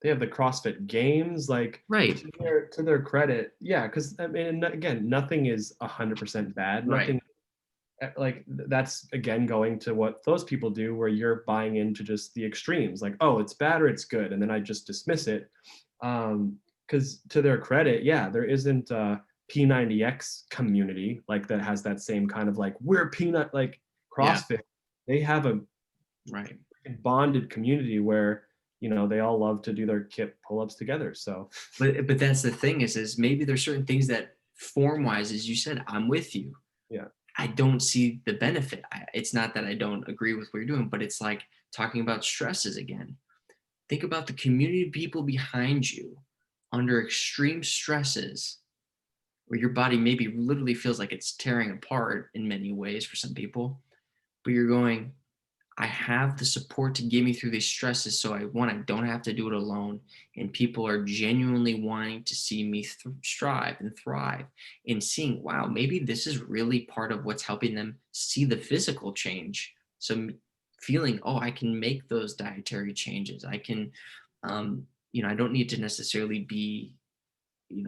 they have the CrossFit Games. Like right, to their credit, yeah, because I mean, again, nothing is 100% bad. right. Nothing like that's again going to what those people do, where you're buying into just the extremes, like oh, it's bad or it's good, and then I just dismiss it. Because to their credit, yeah, there isn't a P90X community like that has that same kind of like we're peanut like Yeah, CrossFit. They have a right. bonded community where they all love to do their kip pull-ups together. So But that's the thing is maybe there's certain things that form wise, as you said, I'm with you. yeah. I don't see the benefit. It's not that I don't agree with what you're doing, but it's like talking about stresses again. Think about the community of people behind you under extreme stresses where your body maybe literally feels like it's tearing apart in many ways for some people, but you're going, I have the support to get me through these stresses. So I don't have to do it alone. And people are genuinely wanting to see me strive and thrive and seeing, wow, maybe this is really part of what's helping them see the physical change. So feeling, oh, I can make those dietary changes. I can, I don't need to necessarily be,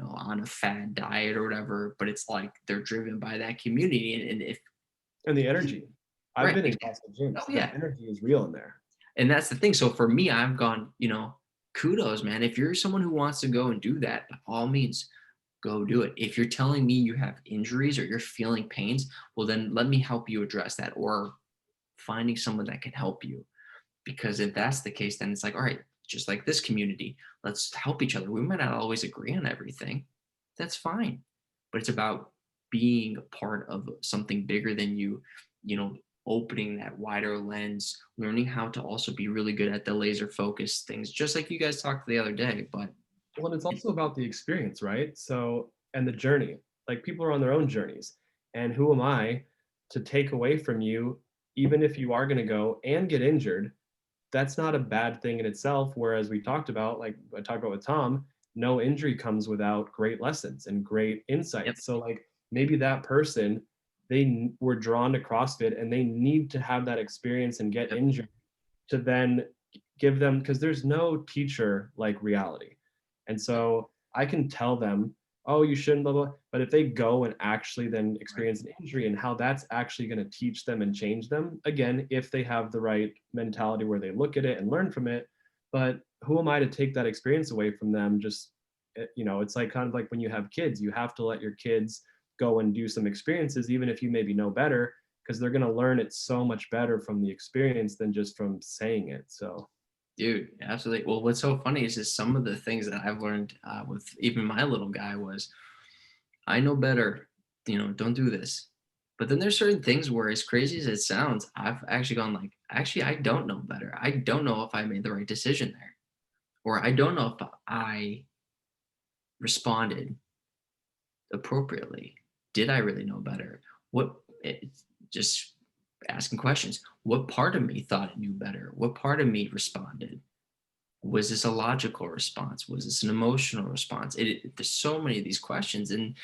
on a fad diet or whatever, but it's like they're driven by that community. And if, And the energy, I've right. been in CrossFit Oh, gyms, the yeah. energy is real in there. And that's the thing. So for me, I've gone, kudos, man. If you're someone who wants to go and do that, by all means, go do it. If you're telling me you have injuries or you're feeling pains, well, then let me help you address that or finding someone that can help you. Because if that's the case, then it's like, all right, just like this community, let's help each other. We might not always agree on everything. That's fine. But it's about being a part of something bigger than you, you know, opening that wider lens, learning how to also be really good at the laser focus things, just like you guys talked the other day. But Well, it's also about the experience, right? So, and the journey. Like people are on their own journeys. And who am I to take away from you, even if you are going to go and get injured? That's not a bad thing in itself. Whereas we talked about, like I talked about with Tom, no injury comes without great lessons and great yep, insights. So, like maybe that person, were drawn to CrossFit and they need to have that experience and get yep, injured to then give them, because there's no teacher like reality. And yep, so I can tell them, oh, you shouldn't, blah, blah. But if they go and actually then right, experience an injury and how that's actually going to teach them and change them, again, if they have the right mentality where they look at it and learn from it. But who am I to take that experience away from them? Just, it's like kind of like when you have kids, you have to let your kids go and do some experiences, even if you maybe know better, because they're going to learn it so much better from the experience than just from saying it. So dude, absolutely. Well, what's so funny is just some of the things that I've learned with even my little guy was I know better, don't do this. But then there's certain things where, as crazy as it sounds, I've actually gone like, actually, I don't know better. I don't know if I made the right decision there, or I don't know if I responded appropriately. Did I really know better? What it's just asking questions. What part of me thought it knew better? What part of me responded? Was this a logical response? Was this an emotional response? There's so many of these questions, and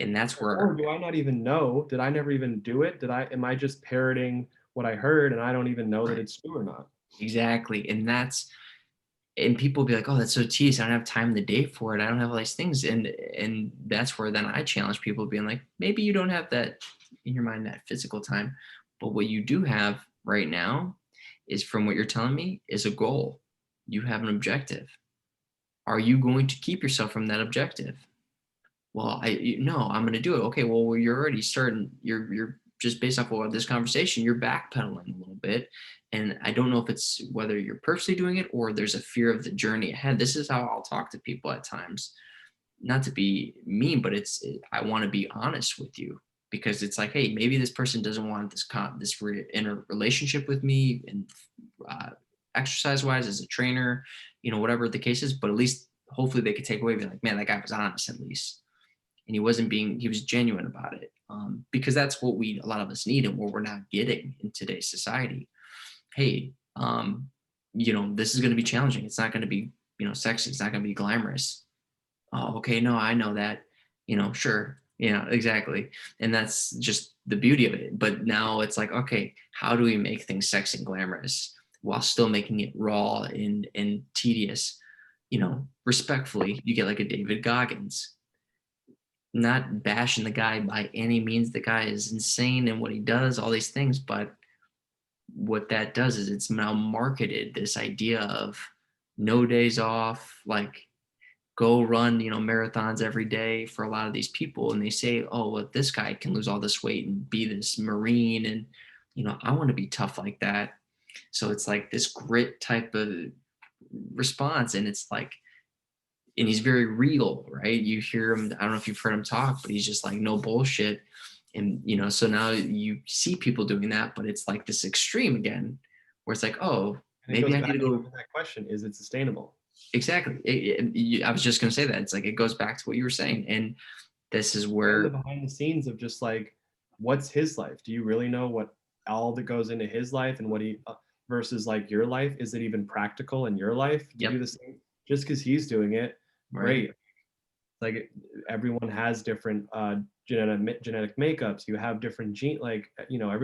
that's Or where do I not even know? Did I never even do it? Am I just parroting what I heard and I don't even know that right, it's true or not? exactly, and people will be like, "Oh, that's so tedious. I don't have time in the day for it. I don't have all these things." And that's where then I challenge people, being like, maybe you don't have that in your mind, that physical time, but what you do have right now is, from what you're telling me, is a goal. You have an objective. Are you going to keep yourself from that objective? Well, no, I'm going to do it. Okay, well, you're already starting. You're just based off of this conversation, you're backpedaling a little bit, and I don't know if it's whether you're purposely doing it or there's a fear of the journey ahead. This is how I'll talk to people at times, not to be mean, but I want to be honest with you, because it's like, hey, maybe this person doesn't want inner relationship with me, and uh, exercise wise as a trainer, whatever the case is, but at least hopefully they could take away, be like, man, that guy was honest at least, and he was genuine about it, because that's what a lot of us need, and what we're not getting in today's society. Hey, this is going to be challenging. It's not going to be, sexy. It's not going to be glamorous. Oh, okay, no, I know that. Sure. Exactly. And that's just the beauty of it. But now it's like, okay, how do we make things sexy and glamorous while still making it raw and tedious? Respectfully, you get like a David Goggins. Not bashing the guy by any means. The guy is insane in what he does, all these things. But what that does is it's now marketed this idea of no days off, like go run, marathons every day for a lot of these people. And they say, oh, well, this guy can lose all this weight and be this Marine. And, I want to be tough like that. So it's like this grit type of response. And it's like, and he's very real, right? You hear him, I don't know if you've heard him talk, but he's just like, no bullshit. And, so now you see people doing that, but it's like this extreme again, where it's like, oh, And it maybe goes I need back to to go. that question, is it sustainable? Exactly. I was just going to say that. It's like, it goes back to what you were saying. And this is And the where, behind the scenes of just like, what's his life? Do you really know what all that goes into his life and what he versus like your life? Is it even practical in your life to do yep, the same? Just because he's doing it, right, great. Like everyone has different genetic makeups. You have different gene, like right,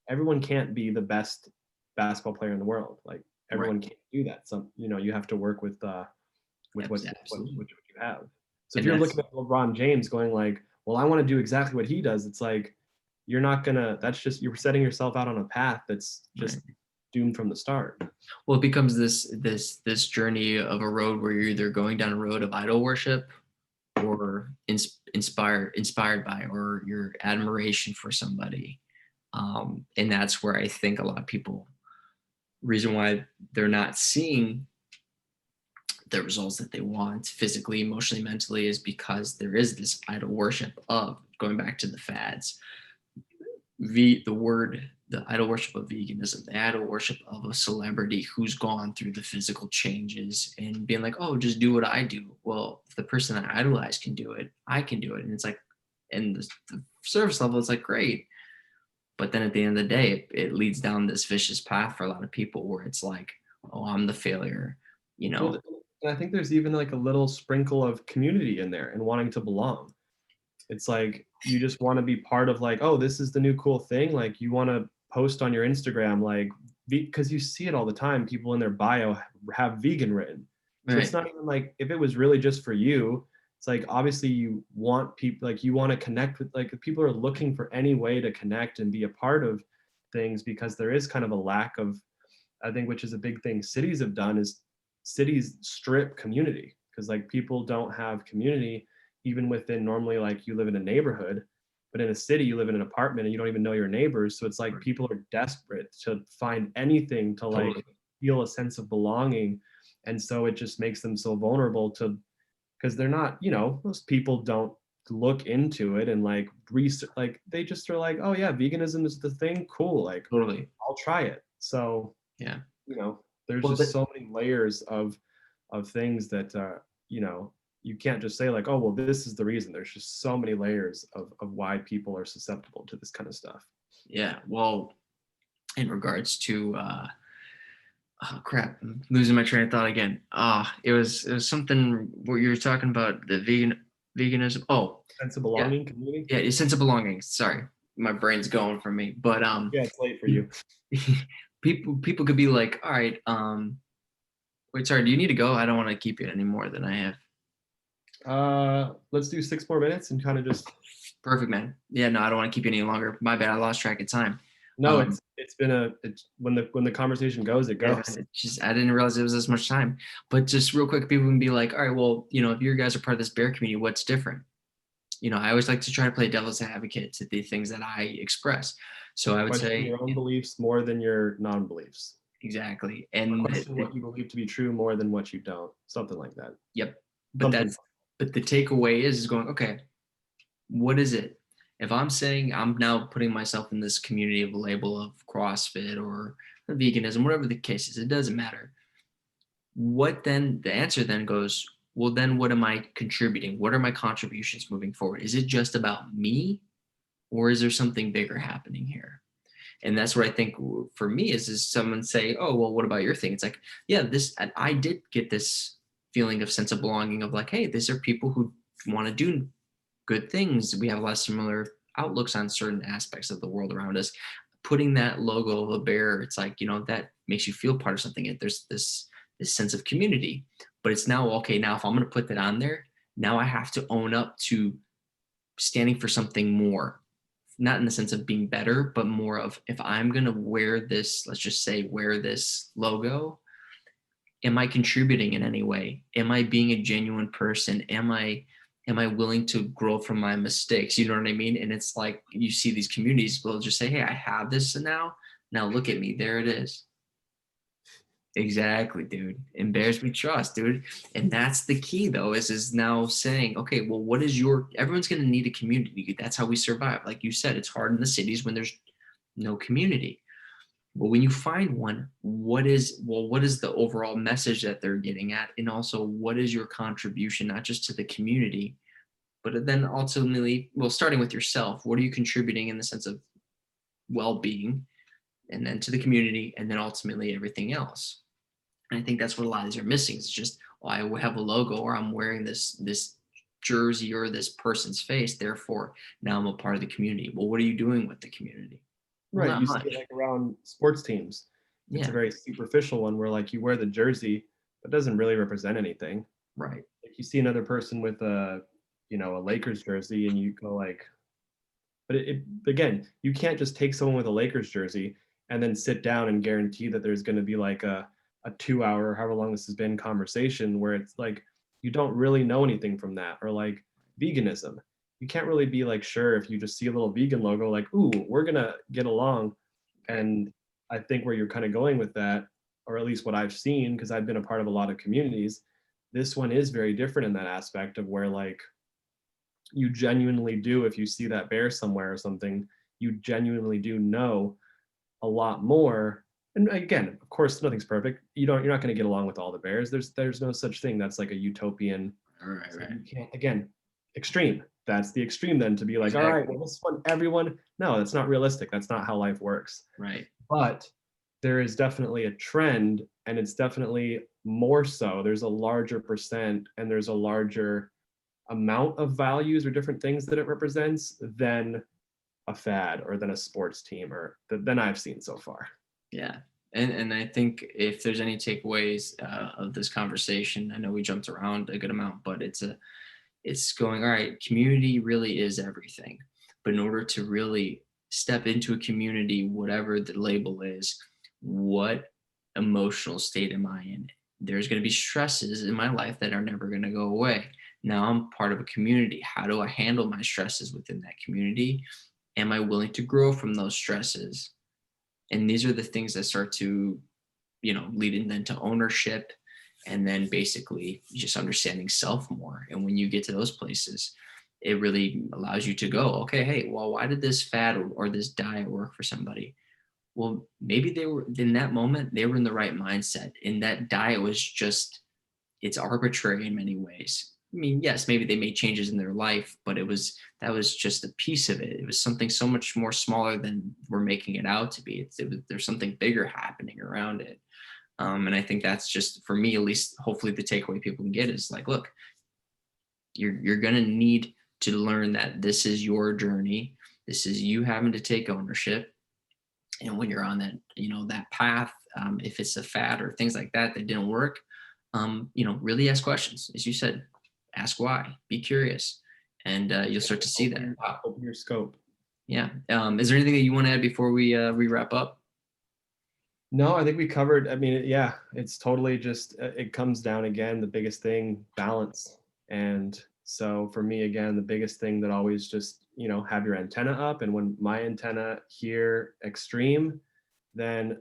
everyone can't be the best basketball player in the world. Like right. everyone can't do that. Some you have to work with Absolutely. what you have. So if And you're that's looking at LeBron James going like, well, I want to do exactly what he does, it's like you're not gonna. That's just you're setting yourself out on a path that's right. just doomed from the start. Well, it becomes this journey of a road where you're either going down a road of idol worship, or inspired by, or your admiration for somebody. And that's where I think a lot of people, reason why they're not seeing the results that they want physically, emotionally, mentally, is because there is this idol worship of, going back to the fads, the idol worship of veganism, the idol worship of a celebrity who's gone through the physical changes, and being like, oh, just do what I do. Well, if the person I idolize can do it, I can do it. And it's like, and the service level, it's like, great. But then at the end of the day, it leads down this vicious path for a lot of people, where it's like, oh, I'm the failure, you Well, know? and I think there's even like a little sprinkle of community in there and wanting to belong. It's like you just want to be part of like, oh, this is the new cool thing. Like you want to post on your Instagram, like because you see it all the time. People in their bio have vegan written. So it's Right. not even like if it was really just for you, it's like obviously you want people like you want to connect with like people are looking for any way to connect and be a part of things because there is kind of a lack of I think which is a big thing cities have done is cities strip community because like people don't have community even within normally like you live in a neighborhood but in a city you live in an apartment and you don't even know your neighbors so it's like Right. people are desperate to find anything to like Totally. feel a sense of belonging and so it just makes them so vulnerable to because they're not most people don't look into it and like research like they just are like oh yeah veganism is the thing cool like Totally. I'll try it so Yeah. there's Well, just so many layers of things that you can't just say like oh well this is the reason there's just so many layers of why people are susceptible to this kind of stuff Yeah. Well, in regards to oh crap, I'm losing my train of thought again. It was something where you were talking about the veganism. Oh, Sense of yeah, belonging, community. yeah, a sense of belonging. Sorry, my brain's going from me. But Yeah, it's late for you. people could be like, all right, wait, sorry, do you need to go? I don't want to keep you any more than I have. Let's do 6 more minutes and kind of just. Perfect, man. Yeah, no, I don't want to keep you any longer. My bad, I lost track of time. No, Um, it's been it's when the conversation goes, it yeah, goes. man, it's just I didn't realize it was this much time. But just real quick, people can be like, all right, well, if you guys are part of this bear community, what's different? I always like to try to play devil's advocate to the things that I express. So I would Question say your own beliefs more than your non-beliefs. exactly, Or and question what you believe to be true more than what you don't. Something like that. yep. But Something. but the takeaway is going okay. What is it? If I'm saying I'm now putting myself in this community of a label of CrossFit or veganism, whatever the case is, it doesn't matter. What then? The answer then goes, well, then what am I contributing? What are my contributions moving forward? Is it just about me, or is there something bigger happening here? And that's what I think for me is someone say, oh, well, what about your thing? It's like, yeah, this, I did get this feeling of sense of belonging of like, hey, these are people who want to do good things. We have a lot of similar outlooks on certain aspects of the world around us. Putting that logo of a bear, it's like, that makes you feel part of something. There's this sense of community. But it's now, okay, now if I'm going to put that on there, now I have to own up to standing for something more, not in the sense of being better, but more of if I'm going to wear this, let's just say wear this logo, am I contributing in any way? Am I being a genuine person? Am I willing to grow from my mistakes? You know what I mean? And it's like you see these communities will just say, hey, I have this now. Now look at me. There it is. Exactly, dude. Embarrass we trust, dude. And that's the key though, is now saying, okay, well, what is everyone's gonna need a community. That's how we survive. Like you said, it's hard in the cities when there's no community. But when you find one, what is the overall message that they're getting at? And also what is your contribution, not just to the community, but then ultimately, well, starting with yourself, what are you contributing in the sense of well-being, and then to the community, and then ultimately everything else. And I think that's what a lot of these are missing. It's just, well, I have a logo or I'm wearing this jersey or this person's face. Therefore, now I'm a part of the community. Well, what are you doing with the community? Well, Right. not You see it much. like around sports teams. It's a Yeah, very superficial one where like you wear the jersey, but doesn't really represent anything. right. Like you see another person with a Lakers jersey and you go like, but again, you can't just take someone with a Lakers jersey and then sit down and guarantee that there's going to be like a 2 hour, however long this has been, conversation where it's like you don't really know anything from that. Or like veganism, you can't really be like sure if you just see a little vegan logo like, ooh, we're gonna get along. Right. And I think where you're kind of going with that, or at least what I've seen, because I've been a part of a lot of communities, this one is very different in that aspect of where like you genuinely do, if you see that bear somewhere or something, you genuinely do know a lot more. And again, of course, nothing's perfect. You're not going to get along with all the bears. There's no such thing. That's like a utopian. All right, It's like right. you can't, again, extreme. That's the extreme then, to be like, all right, Exactly. well, this one, everyone. No, that's not realistic. That's not how life works. Right. But there is definitely a trend, and it's definitely more so. There's a larger percent, and there's a larger amount of values or different things that it represents than a fad or than a sports team or than I've seen so far. Yeah. And I think if there's any takeaways of this conversation, I know we jumped around a good amount, but it's going, all right, community really is everything. But in order to really step into a community, whatever the label is, what emotional state am I in? There's going to be stresses in my life that are never going to go away. Now I'm part of a community. How do I handle my stresses within that community? Am I willing to grow from those stresses? And these are the things that start to, lead then to ownership, and then basically just understanding self more. And when you get to those places, it really allows you to go, okay, hey, well, why did this fad or this diet work for somebody? Well, maybe they were in that moment, they were in the right mindset. And that diet was just, it's arbitrary in many ways. I mean, yes, maybe they made changes in their life, but that was just a piece of it. It was something so much more smaller than we're making it out to be. There's something bigger happening around it. And I think that's just, for me at least, hopefully the takeaway people can get is like, look, you're gonna need to learn that this is your journey. This is you having to take ownership. And when you're on that, that path, if it's a fad or things like that that didn't work, really ask questions. As you said, ask why, be curious, and you'll start to see that. Wow. Open your scope. Yeah. Is there anything that you want to add before we wrap up? No, I think we covered. I mean, yeah, it's totally just, it comes down again, the biggest thing, balance. And so for me, again, the biggest thing that always just, have your antenna up. And when my antenna here extreme, then,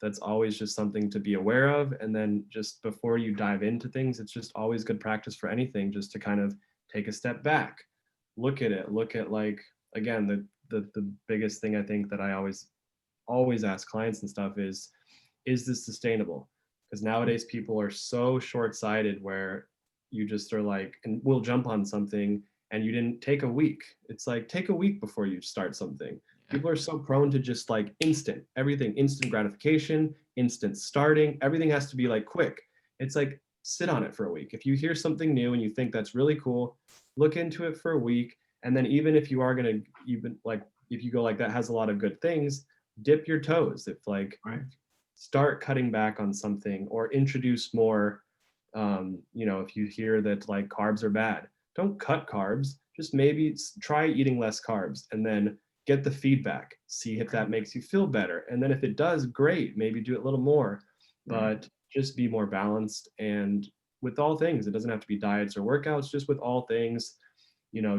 that's always just something to be aware of. And then just before you dive into things, it's just always good practice for anything, just to kind of take a step back, look at it, look at, like, again, the biggest thing I think that I always ask clients and stuff is this sustainable? Because nowadays people are so short-sighted, where you just are like, and we'll jump on something and you didn't take a week. It's like, take a week before you start something. Yeah. People are so prone to just like everything, instant gratification, instant starting, everything has to be like quick. It's like, sit on it for a week. If you hear something new and you think that's really cool, look into it for a week. And then even if you are going to, even like, if you go like, that has a lot of good things, dip your toes. If like, Right. start cutting back on something, or introduce more, if you hear that like carbs are bad, don't cut carbs, just maybe try eating less carbs, and then get the feedback, see if that makes you feel better. And then if it does, great, maybe do it a little more. Right. But just be more balanced. And with all things, it doesn't have to be diets or workouts, just with all things,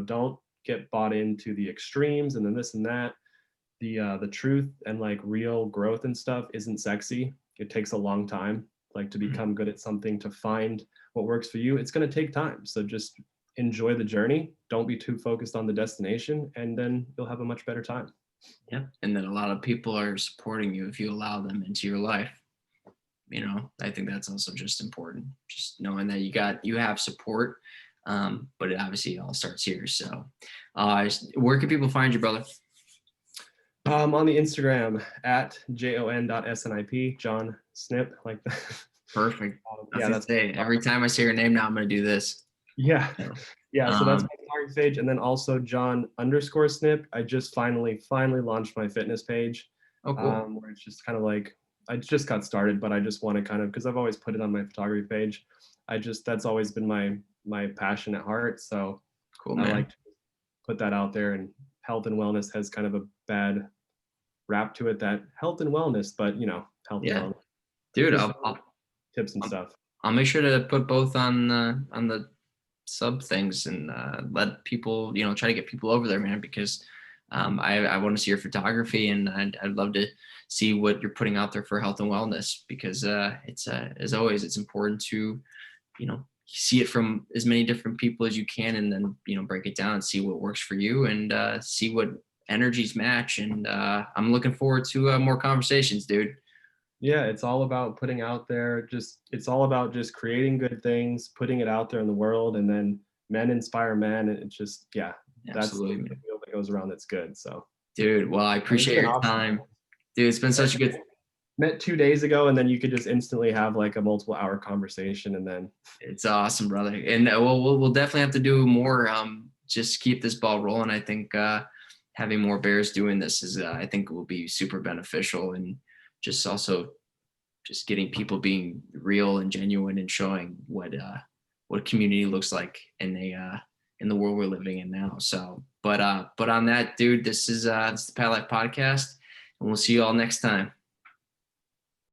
don't get bought into the extremes and then this and that. The truth and like real growth and stuff isn't sexy. It takes a long time, like, to become good at something, to find what works for you. It's going to take time. So just enjoy the journey. Don't be too focused on the destination, and then you'll have a much better time. Yeah. And then a lot of people are supporting you if you allow them into your life. I think that's also just important. Just knowing that you have support. But it obviously all starts here. So where can people find you, brother? On the Instagram at jon.snip, Jon Snip, like that. Perfect. Yeah, that's every time I say your name now, I'm going to do this. yeah. So, Yeah, so that's my photography page. And then also Jon_Snip. I just finally launched my fitness page. oh, cool. Where it's just kind of like, I just got started, but I just want to kind of, because I've always put it on my photography page. That's always been my passion at heart. So Cool, I man. like to put that out there. And health and wellness has kind of a bad rap to it, that health and wellness, but health and wellness. Dude, Just tips and stuff. I'll make sure to put both on the sub things, and let people, try to get people over there, man, because I want to see your photography, and I'd love to see what you're putting out there for health and wellness, because it's as always, it's important to, see it from as many different people as you can, and then, break it down and see what works for you, and see what energies match. And I'm looking forward to more conversations, dude. Yeah, it's all about putting out there, it's all about just creating good things, putting it out there in the world, and then men inspire men. And it's just, yeah, that's the Absolutely, man. wheel that goes around that's good. So Dude, well, I it's appreciate been your awesome. time. Dude, it's been such a good. Met 2 days ago, and then you could just instantly have like a multiple hour conversation, and then It's awesome, brother. And we'll definitely have to do more. Just keep this ball rolling. I think having more bears doing this is, I think, will be super beneficial, and just also just getting people being real and genuine, and showing what community looks like in the world we're living in now. So, but on that, dude, this is the Pat Life Podcast, and we'll see you all next time.